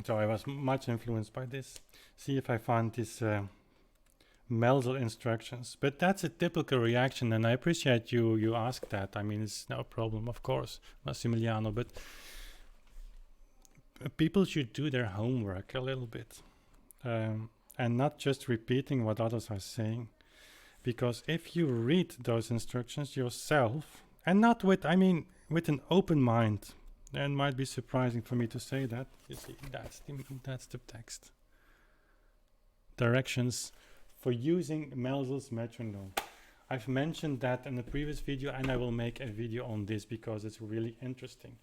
So I was much influenced by this. See if I find this melodic instructions. But that's a typical reaction, and I appreciate you ask that. I mean, it's no problem, of course, Massimiliano, but people should do their homework a little bit, and not just repeating what others are saying. Because if you read those instructions yourself, and not with, I mean, with an open mind, and it might be surprising for me to say that, you see, that's the text. Directions for using Melzel's metronome. I've mentioned that in the previous video, and I will make a video on this because it's really interesting.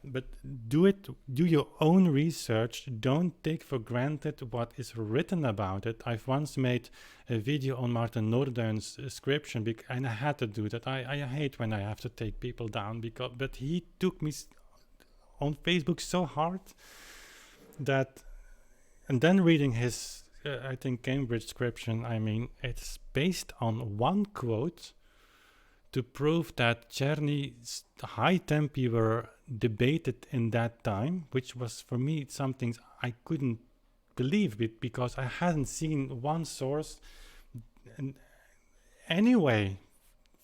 But do your own research. Don't take for granted what is written about it. I've once made a video on Martin Noorduin's description, and I had to do that. I hate when I have to take people down, but he took me on Facebook so hard that, and then reading his, I think, Cambridge description, I mean, it's based on one quote to prove that Czerny's high tempi were debated in that time, which was for me something I couldn't believe it, because I hadn't seen one source anyway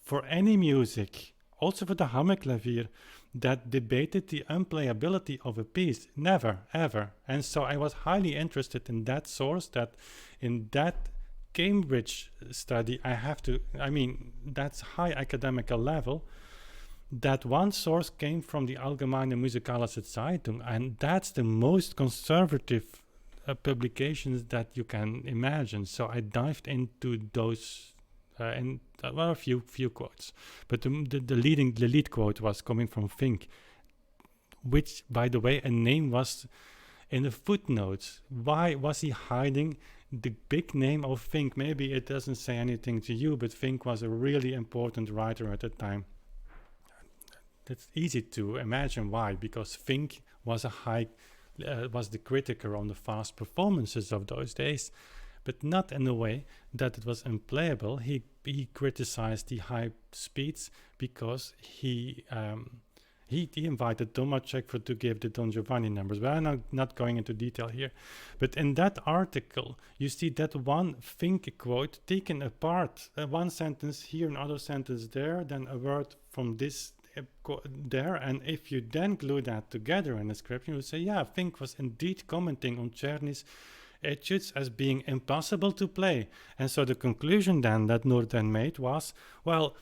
for any music, also for the Hammerklavier, that debated the unplayability of a piece. Never, ever. And so I was highly interested in that source, that in that Cambridge study, I mean, that's high academical level, that one source came from the Allgemeine Musikalische Zeitung, and that's the most conservative publications that you can imagine. So I dived into those, and well, a few quotes, but the lead quote was coming from Fink, which, by the way, a name was in the footnotes. Why was he hiding the big name of Fink? Maybe it doesn't say anything to you, but Fink was a really important writer at the time. It's easy to imagine why, because Fink was was the critiker on the fast performances of those days, but not in a way that it was unplayable. He criticized the high speeds because he invited Tomacek to give the Don Giovanni numbers. But I'm not going into detail here. But in that article, you see that one Fink quote taken apart, one sentence here, another sentence there, then a word from this there, and if you then glue that together in the description, you say, yeah, Fink was indeed commenting on Czerny's etudes as being impossible to play. And so the conclusion then that Noorduin made was, well,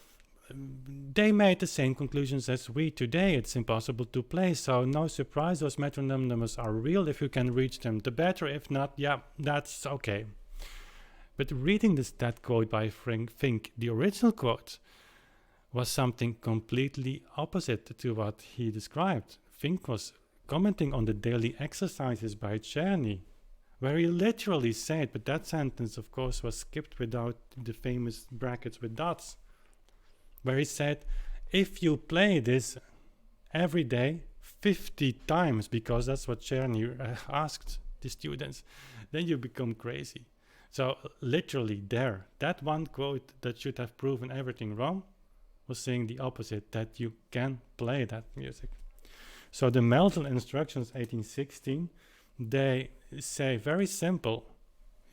they made the same conclusions as we today. It's impossible to play, so no surprise, those metronome numbers are real. If you can reach them, the better. If not, yeah, that's okay. But reading that quote by Fink, the original quote, was something completely opposite to what he described. Fink was commenting on the daily exercises by Czerny, where he literally said, but that sentence, of course, was skipped without the famous brackets with dots, where he said, if you play this every day 50 times, because that's what Czerny asked the students, then you become crazy. So literally there, that one quote that should have proven everything wrong was saying the opposite, that you can play that music. So the Melzel instructions 1816, they say very simple.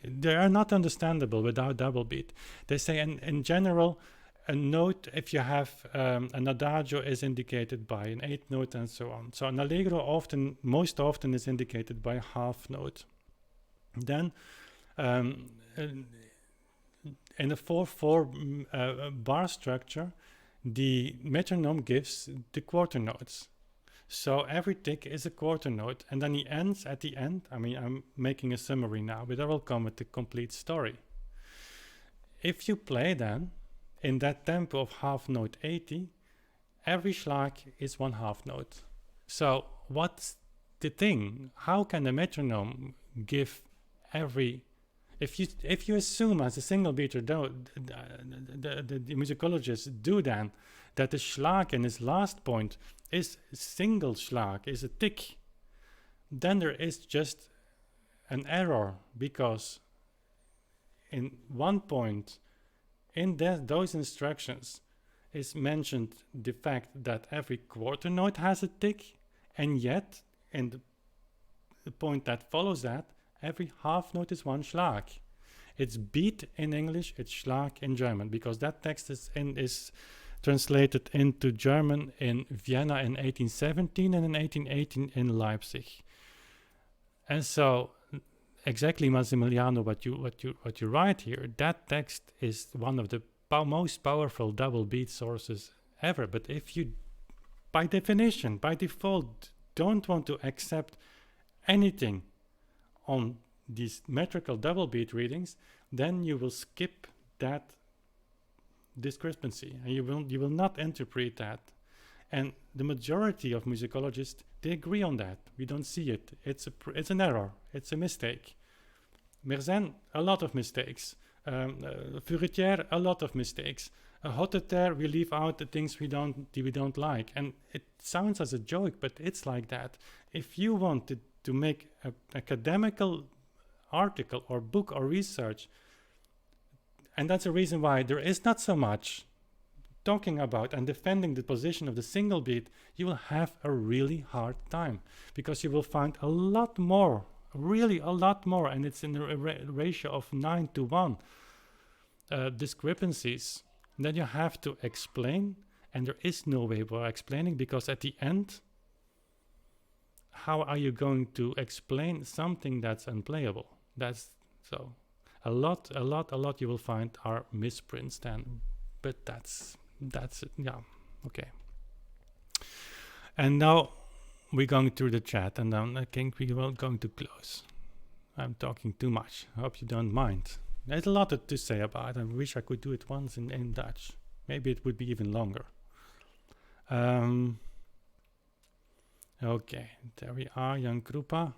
They are not understandable without double beat. They say in general, a note, if you have an adagio, is indicated by an eighth note and so on. So an allegro most often is indicated by a half note. Then in a 4/4 bar structure, the metronome gives the quarter notes. So every tick is a quarter note, and then he ends at the end. I mean, I'm making a summary now, but I will come with the complete story. If you play then in that tempo of half note 80, every schlag is one half note. So what's the thing? How can a metronome give every... If you assume as a single beater, the musicologists do then, that the schlag in his last point is single schlag, is a tick, then there is just an error, because in one point in those instructions is mentioned the fact that every quarter note has a tick, and yet in the point that follows that, every half note is one schlag. It's beat in English, it's Schlag in German, because that text is translated into German in Vienna in 1817 and in 1818 in Leipzig. And so exactly, Massimiliano, what you write here, that text is one of the most powerful double beat sources ever. But if you, by definition, by default, don't want to accept anything on these metrical double beat readings, then you will skip that discrepancy and you will not interpret that. And the majority of musicologists, they agree on that. We don't see it. It's an error. It's a mistake. Mersenne, a lot of mistakes. Furetière, a lot of mistakes. Hotteterre, we leave out the things we don't like. And it sounds as a joke, but it's like that. If you wanted to make an academical article or book or research, and that's the reason why there is not so much talking about and defending the position of the single beat, you will have a really hard time, because you will find a lot more, really a lot more, and it's in a ratio of 9:1 discrepancies that you have to explain, and there is no way for explaining, because at the end, how are you going to explain something that's unplayable? That's so a lot you will find are misprints then, but that's it. Yeah, okay. And now we're going through the chat, and then I think we are going to close. I'm talking too much. I hope you don't mind. There's a lot to say about it. I wish I could do it once in Dutch. Maybe it would be even longer. Okay, there we are, Jan Krupa.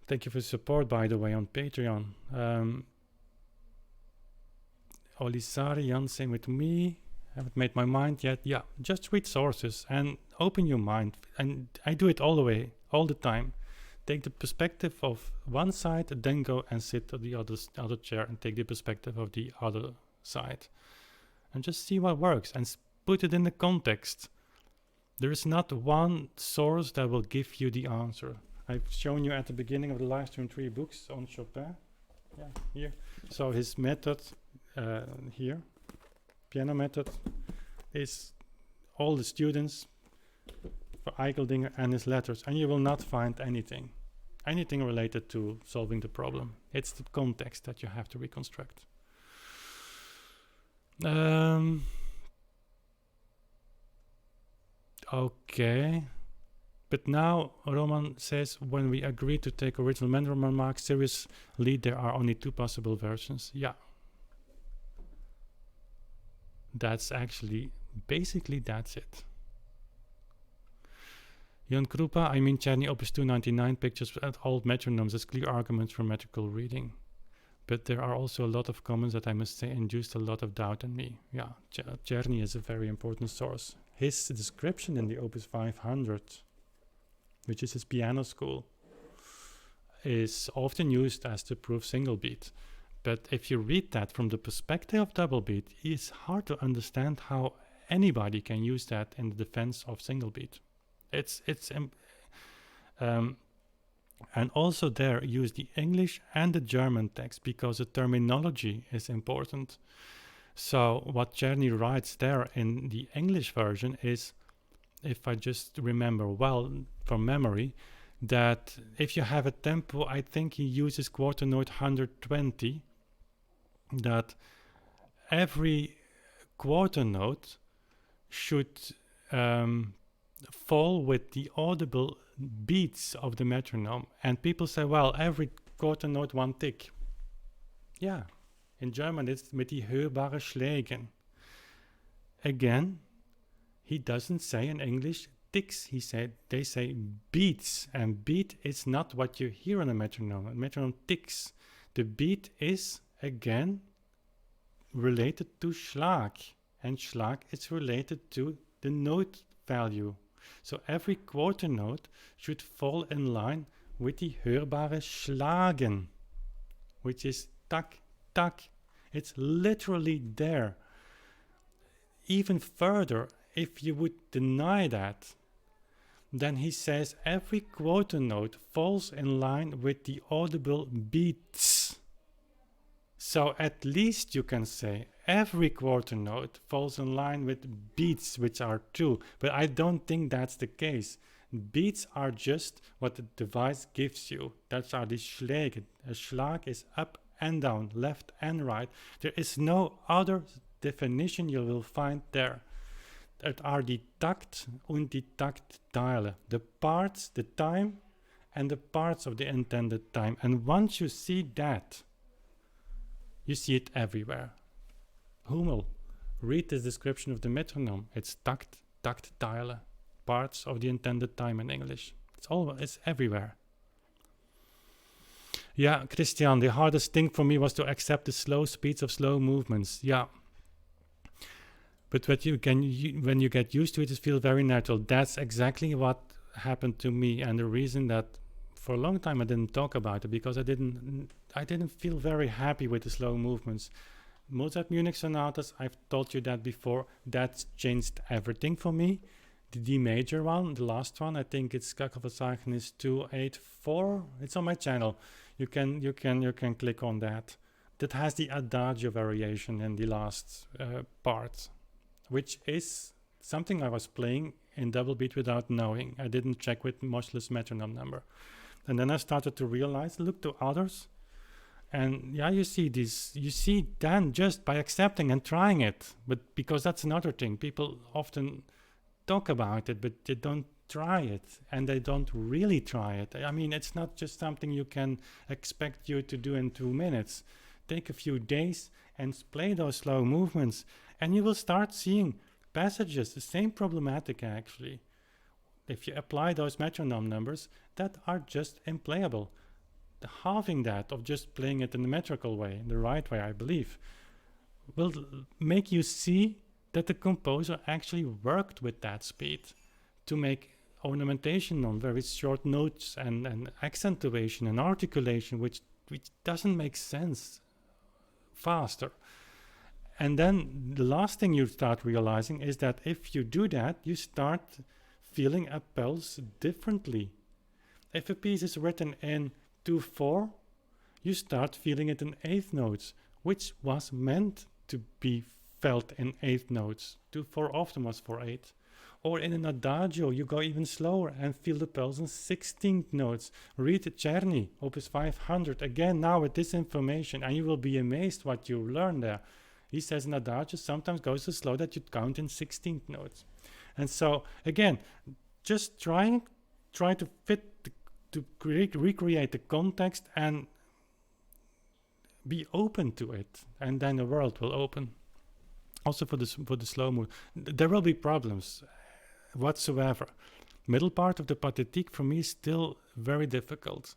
Thank you for the support, by the way, on Patreon. Olisari, Jan, same with me. Haven't made my mind yet. Yeah, just read sources and open your mind. And I do it all the way, all the time. Take the perspective of one side, then go and sit on the other chair and take the perspective of the other side. And just see what works and put it in the context. There is not one source that will give you the answer. I've shown you at the beginning of the live stream 3 books on Chopin. Yeah, here. So his method here, piano method, is all the students for Eicheldinger and his letters, and you will not find anything related to solving the problem. It's the context that you have to reconstruct. Okay. But now Roman says, when we agree to take original Metronome marks seriously, there are only 2 possible versions. Yeah. That's actually, basically that's it. Jan Krupa, I mean Chopin Opus 299 pictures at old metronomes as clear arguments for metrical reading. But there are also a lot of comments that I must say induced a lot of doubt in me. Yeah, Czerny is a very important source. His description in the Opus 500, which is his piano school, is often used as the proof single beat. But if you read that from the perspective of double beat, it's hard to understand how anybody can use that in the defense of single beat. And also there use the English and the German text, because the terminology is important. So what Czerny writes there in the English version is, if I just remember well from memory, that if you have a tempo, I think he uses quarter note 120, that every quarter note should fall with the audible beats of the metronome. And people say, well, every quarter note 1 tick. Yeah, in German it's mit die hörbare Schlägen. Again, he doesn't say in English ticks, they say beats, and beat is not what you hear on a metronome. A metronome ticks. The beat is, again, related to Schlag, and Schlag is related to the note value. So every quarter note should fall in line with the hörbare Schlagen, which is tak, tak. It's literally there. Even further, if you would deny that, then he says every quarter note falls in line with the audible beats. So at least you can say every quarter note falls in line with beats, which are true. But I don't think that's the case. Beats are just what the device gives you. That's are die Schläge. A Schlag is up and down, left and right. There is no other definition you will find there. It are die Takt und die Taktteile. The parts, the time, and the parts of the intended time. And once you see that, you see it everywhere. Hummel, read this description of the metronome. It's Takt, Taktteile, parts of the intended time in English. It's everywhere. Yeah, Christian, the hardest thing for me was to accept the slow speeds of slow movements. Yeah. But what you can, when you get used to it, it feels very natural. That's exactly what happened to me, and the reason that for a long time I didn't talk about it, because I didn't feel very happy with the slow movements. Mozart Munich sonatas, I've told you that before, that's changed everything for me. The D major one, the last one, I think it's Kachelverzeichnis 284. It's on my channel. You can click on that. That has the adagio variation in the last part, which is something I was playing in double beat without knowing. I didn't check with Moschle's metronome number. And then I started to realize, look to others, and yeah, you see this, you see then just by accepting and trying it. But because that's another thing, people often talk about it, but they don't try it, and they don't really try it. I mean, it's not just something you can expect you to do in 2 minutes. Take a few days and play those slow movements, and you will start seeing passages, the same problematic actually. If you apply those metronome numbers that are just unplayable. The halving that of just playing it in the metrical way, the right way, I believe, will make you see that the composer actually worked with that speed to make ornamentation on very short notes and accentuation and articulation, which doesn't make sense faster. And then the last thing you start realizing is that if you do that, you start feeling a pulse differently. If a piece is written in 2/4, you start feeling it in eighth notes, which was meant to be felt in eighth notes. 2/4 often was for 8. Or in an adagio, you go even slower and feel the pulse in 16th notes. Read Czerny, Opus 500, again now with this information, and you will be amazed what you learn there. He says an adagio sometimes goes so slow that you count in 16th notes. And so, again, just try to recreate the context and be open to it, and then the world will open. Also for the slow move, there will be problems whatsoever. Middle part of the pathétique for me is still very difficult.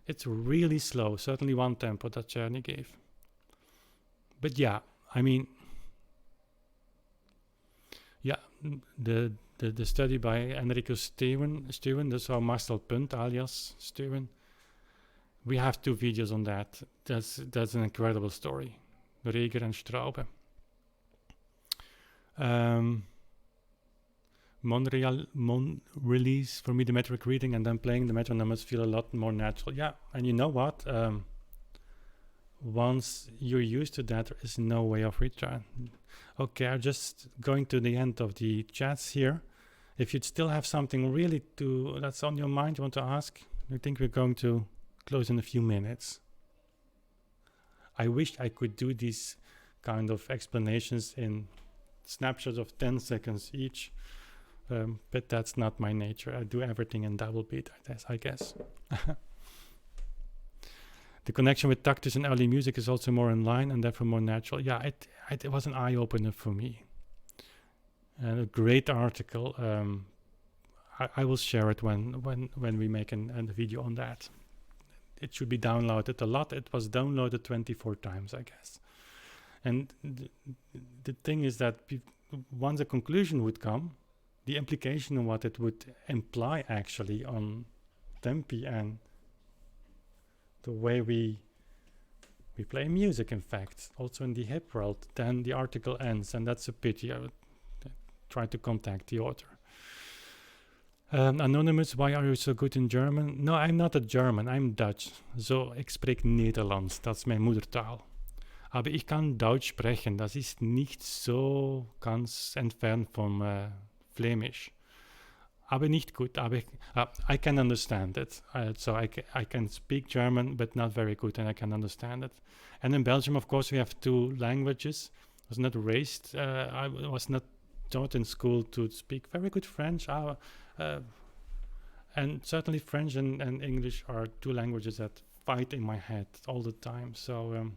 It's really slow, certainly one tempo that Czerny gave. But yeah, I mean, yeah, the study by Enrico Stuwen, so Marcel Punt alias Stuwen. We have 2 videos on that. That's an incredible story. Reger and Straube. Mon release for me, the metric reading and then playing the metronomes feel a lot more natural. Yeah, and you know what? Once you're used to that, there is no way of return. Okay, I'm just going to the end of the chats here. If you'd still have something really that's on your mind you want to ask, I think we're going to close in a few minutes. I wish I could do these kind of explanations in snapshots of 10 seconds each, but that's not my nature. I do everything in double beat, I guess. The connection with tactus and early music is also more in line and therefore more natural. Yeah, it was an eye-opener for me. And a great article. I will share it when we make a video on that. It should be downloaded a lot. It was downloaded 24 times, I guess. And the thing is that once a conclusion would come, the implication of what it would imply actually on tempi and the way we play music, in fact, also in the hip world, then the article ends, and that's a pity. I would try to contact the author. Anonymous, why are you so good in German? No, I'm not a German, I'm Dutch. So, ik spreek Nederlands, dat is mijn moedertaal. Aber ich kann Deutsch sprechen. Das ist nicht so ganz entfernt vom Flämisch. Aber nicht gut. Aber I can understand it. So I can speak German, but not very good, and I can understand it. And in Belgium, of course, we have two languages. I was not raised. I was not taught in school to speak very good French. And certainly French and English are two languages that fight in my head all the time. So,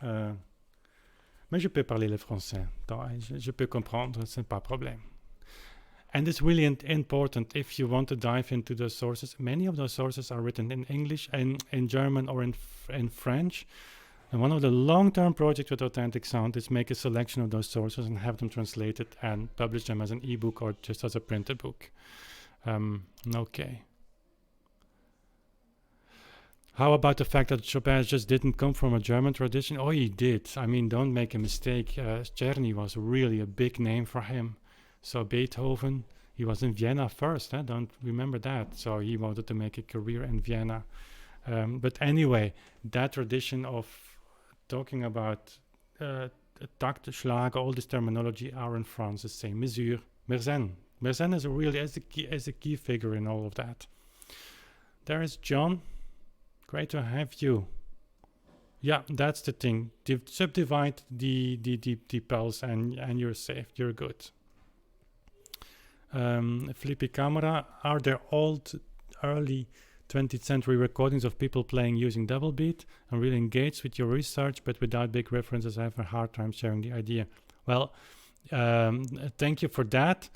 mais je peux parler le français. Donc, je peux comprendre, c'est pas problème. And it's really important if you want to dive into those sources. Many of those sources are written in English and in German or in French. And one of the long-term projects with AuthenticSound is make a selection of those sources and have them translated and publish them as an ebook or just as a printed book. Okay. How about the fact that Chopin just didn't come from a German tradition? Oh, he did. I mean, don't make a mistake. Czerny was really a big name for him. So Beethoven, he was in Vienna first. Don't remember that. So he wanted to make a career in Vienna. But anyway, that tradition of talking about takt, Schlager, all this terminology are in France the same. Mesure, Mersenne. Mersenne is really as a key figure in all of that. There is John. Great to have you. Yeah, that's the thing. Subdivide the pulse and you're safe. You're good. Flippy Camera. Are there old, early 20th century recordings of people playing using double beat? I'm really engaged with your research, but without big references, I have a hard time sharing the idea. Well, thank you for that.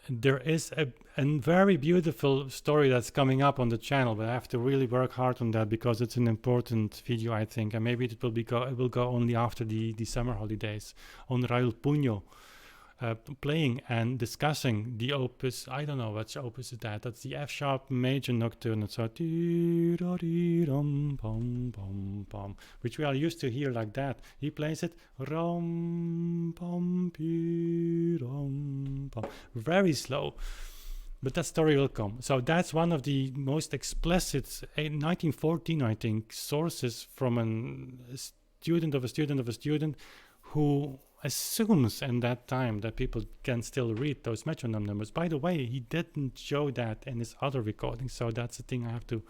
There is a very beautiful story that's coming up on the channel, but I have to really work hard on that because it's an important video, I think, and maybe it will go only after the summer holidays. On Raul Puño playing and discussing the opus. I don't know which opus is that. That's the F sharp major nocturne. So which we are used to hear like that. He plays it very slow. But that story will come. So that's one of the most explicit 1914, I think, sources from a student of a student of a student who assumes in that time that people can still read those metronome numbers. By the way, he didn't show that in his other recordings, so that's the thing I have to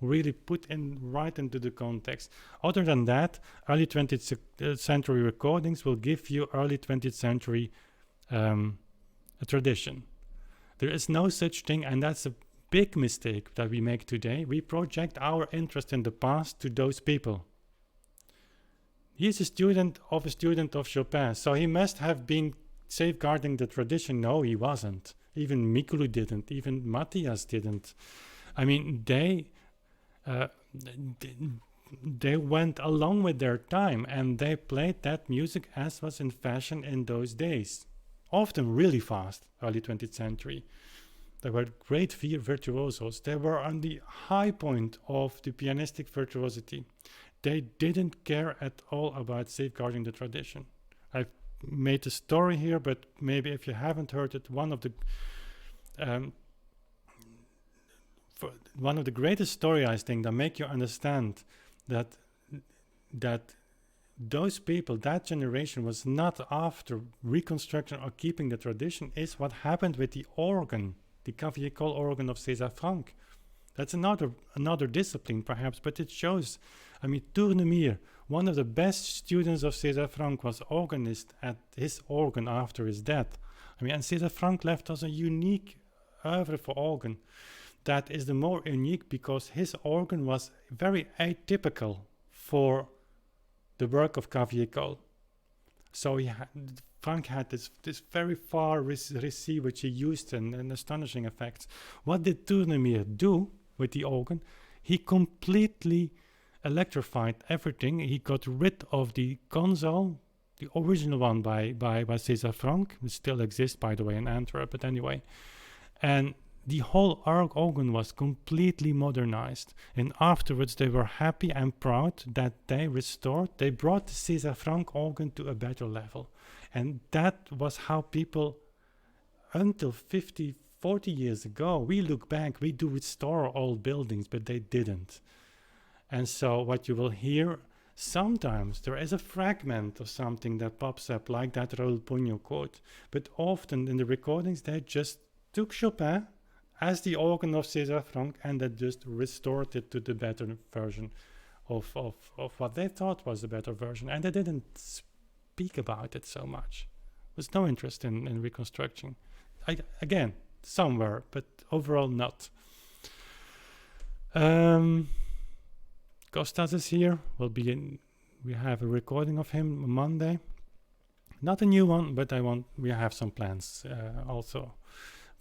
really put in right into the context. Other than that, early 20th century recordings will give you early 20th century tradition. There is no such thing, and that's a big mistake that we make today. We project our interest in the past to those people. He's a student of Chopin, so he must have been safeguarding the tradition. No, he wasn't. Even Mikulu didn't. Even Matthias didn't. I mean, they went along with their time, and they played that music as was in fashion in those days. Often really fast, early 20th century. They were great virtuosos. They were on the high point of the pianistic virtuosity. They didn't care at all about safeguarding the tradition. I've made a story here, but maybe if you haven't heard it, one of the greatest stories, I think, that make you understand that those people, that generation, was not after reconstruction or keeping the tradition, is what happened with the organ, the Cavaillé-Coll organ of César Franck. That's another discipline, perhaps, but it shows. I mean, Tournemire, one of the best students of César Franck, was organist at his organ after his death. I mean, and César Franck left us a unique oeuvre for organ that is the more unique because his organ was very atypical for the work of Cavaillé-Coll. So Franck had this very far récit which he used in astonishing effects. What did Tournemire do with the organ? He completely electrified everything. He got rid of the console, the original one by César Franck, which still exists, by the way, in Antwerp, but anyway. And the whole organ was completely modernized. And afterwards, they were happy and proud that they brought the César Franck organ to a better level. And that was how people, until 50, 40 years ago, we look back, we do restore old buildings, but they didn't. And so what you will hear Sometimes there is a fragment of something that pops up, like that Raoul Pugno quote, but often in the recordings they just took Chopin as the organ of César Franck and they just restored it to the better version of what they thought was the better version, and they didn't speak about it so much. There's no interest in reconstruction. Again, somewhere, but overall not. Kostas is here. We have a recording of him Monday. Not a new one, but we have some plans also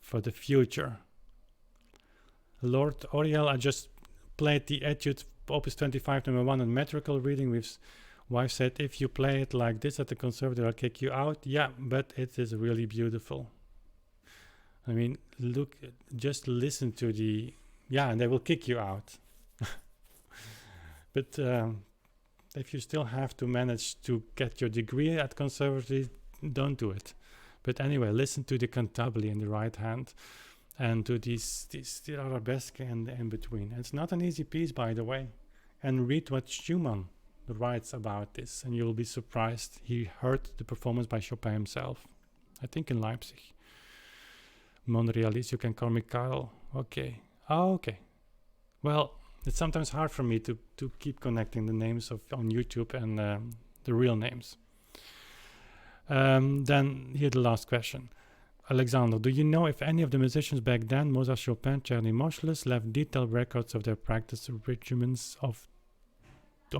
for the future. Lord Oriel, I just played the Etude Opus 25 number 1 on metrical reading. Wife said, if you play it like this at the conservative, I'll kick you out. Yeah, but it is really beautiful. I mean, just listen to and they will kick you out. But if you still have to manage to get your degree at conservative, don't do it. But anyway, listen to the cantabile in the right hand and to these arabesque and in between. It's not an easy piece, by the way. And read what Schumann writes about this, and you'll be surprised. He heard the performance by Chopin himself, I think in Leipzig. Monrealis, you can call me Karl. Okay. Oh, okay. Well, it's sometimes hard for me to keep connecting the names on YouTube and the real names. Then here the last question. Alexander, do you know if any of the musicians back then, Mozart, Chopin, Czerny, Moscheles, left detailed records of their practice regimens or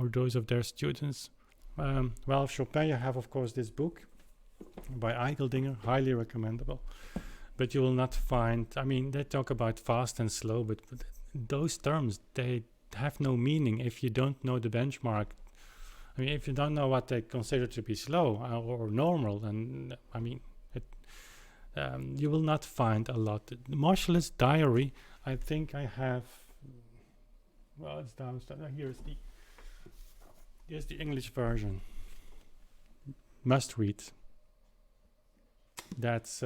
those of their students? Well, Chopin, you have of course this book by Eicheldinger, highly recommendable. But you will not find, I mean, they talk about fast and slow, but those terms, they have no meaning if you don't know the benchmark. I mean, if you don't know what they consider to be slow or normal, then, I mean, you will not find a lot. Moscheles' diary, I think I have, well, it's downstairs. Here's the English version. Must read. That's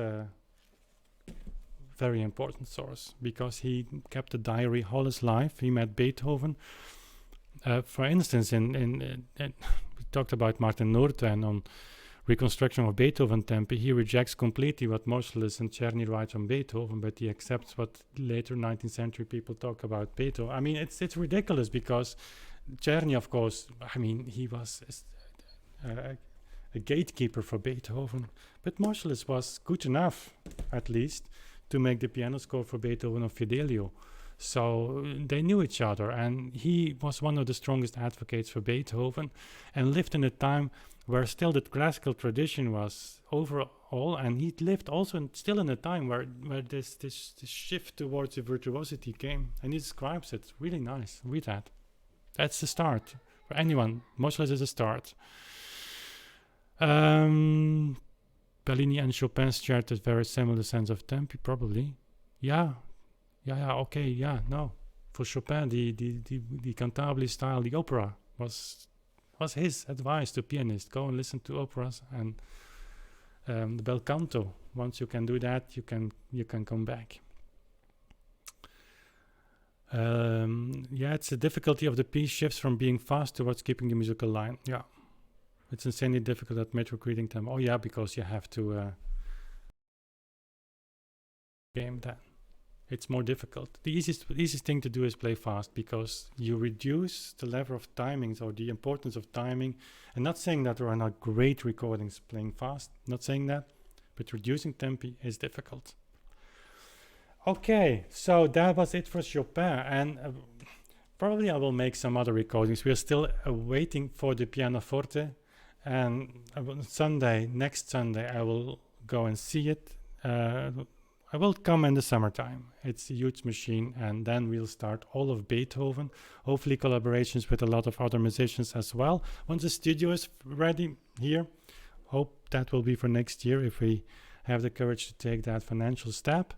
very important source because he kept a diary all his life. He met Beethoven. For instance, we talked about Martin Noorten on reconstruction of Beethoven tempi. He rejects completely what Moscheles and Czerny write on Beethoven, but he accepts what later 19th century people talk about Beethoven. I mean, it's ridiculous because Czerny, of course, I mean, he was a gatekeeper for Beethoven, but Moscheles was good enough, at least, to make the piano score for Beethoven of Fidelio. So they knew each other, and he was one of the strongest advocates for Beethoven and lived in a time where still the classical tradition was overall, and he lived also still in a time where this shift towards the virtuosity came, and he describes it really nice. Read that. That's the start. For anyone, Moscheles is a start. Bellini and Chopin shared a very similar sense of tempi, probably. No. For Chopin, the cantabile style, the opera, was his advice to pianists. Go and listen to operas and the bel canto. Once you can do that, you can come back. It's the difficulty of the piece shifts from being fast towards keeping the musical line. Yeah. It's insanely difficult at metric reading time. Oh yeah, because you have to game that. It's more difficult. The easiest thing to do is play fast because you reduce the level of timings or the importance of timing. And not saying that there are not great recordings playing fast, not saying that, but reducing tempi is difficult. Okay, so that was it for Chopin, and probably I will make some other recordings. We are still waiting for the pianoforte, and next Sunday, I will go and see it. I will come in the summertime. It's a huge machine, and then we'll start all of Beethoven, hopefully collaborations with a lot of other musicians as well. Once the studio is ready here, hope that will be for next year if we have the courage to take that financial step.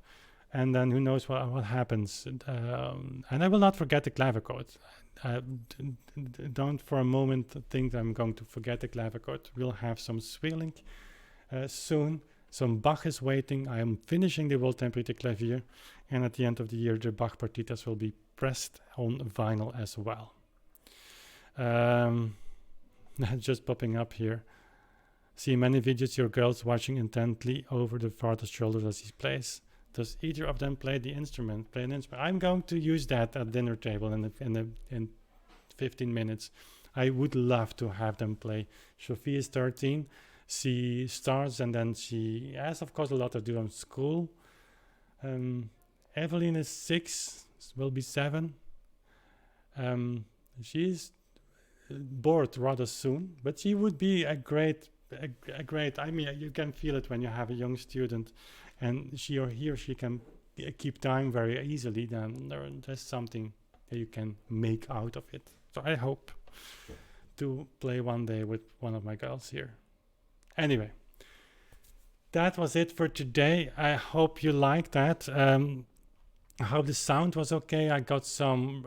And then who knows what happens. And I will not forget the clavichord. Don't for a moment think I'm going to forget the clavichord. We'll have some Swilling soon. Some Bach is waiting. I am finishing the World Temperature Clavier. And at the end of the year, the Bach partitas will be pressed on vinyl as well. just popping up here. See many videos your girls watching intently over the father's shoulders as he plays. Does either of them play the instrument? Play an instrument? I'm going to use that at dinner table in 15 minutes. I would love to have them play. Sophie is 13. She starts and then she has, of course, a lot to do on school. Evelyn is 6, will be 7. She's bored rather soon, but she would be a great, I mean, you can feel it when you have a young student and she or he can keep time very easily, then there's something that you can make out of it. So I hope to play one day with one of my girls here. Anyway, that was it for today. I hope you liked that. I hope the sound was okay. I got some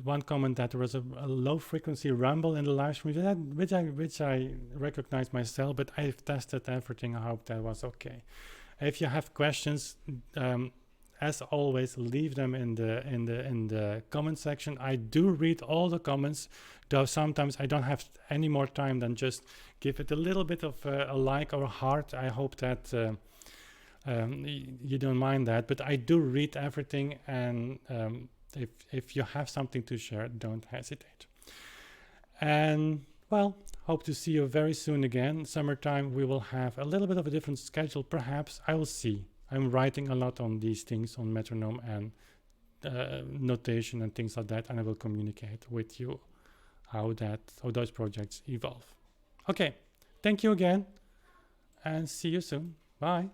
one comment that there was a low frequency rumble in the live stream, which I recognize myself, but I've tested everything. I hope that was okay. If you have questions, as always, leave them in the comment section. I do read all the comments, though sometimes I don't have any more time than just give it a little bit of a like or a heart. I hope that you don't mind that, but I do read everything, and if you have something to share, don't hesitate. And well, hope to see you very soon again. Summertime we will have a little bit of a different schedule, perhaps. I will see. I'm writing a lot on these things, on metronome and notation and things like that, and I will communicate with you how those projects evolve. Okay, thank you again, and see you soon. Bye.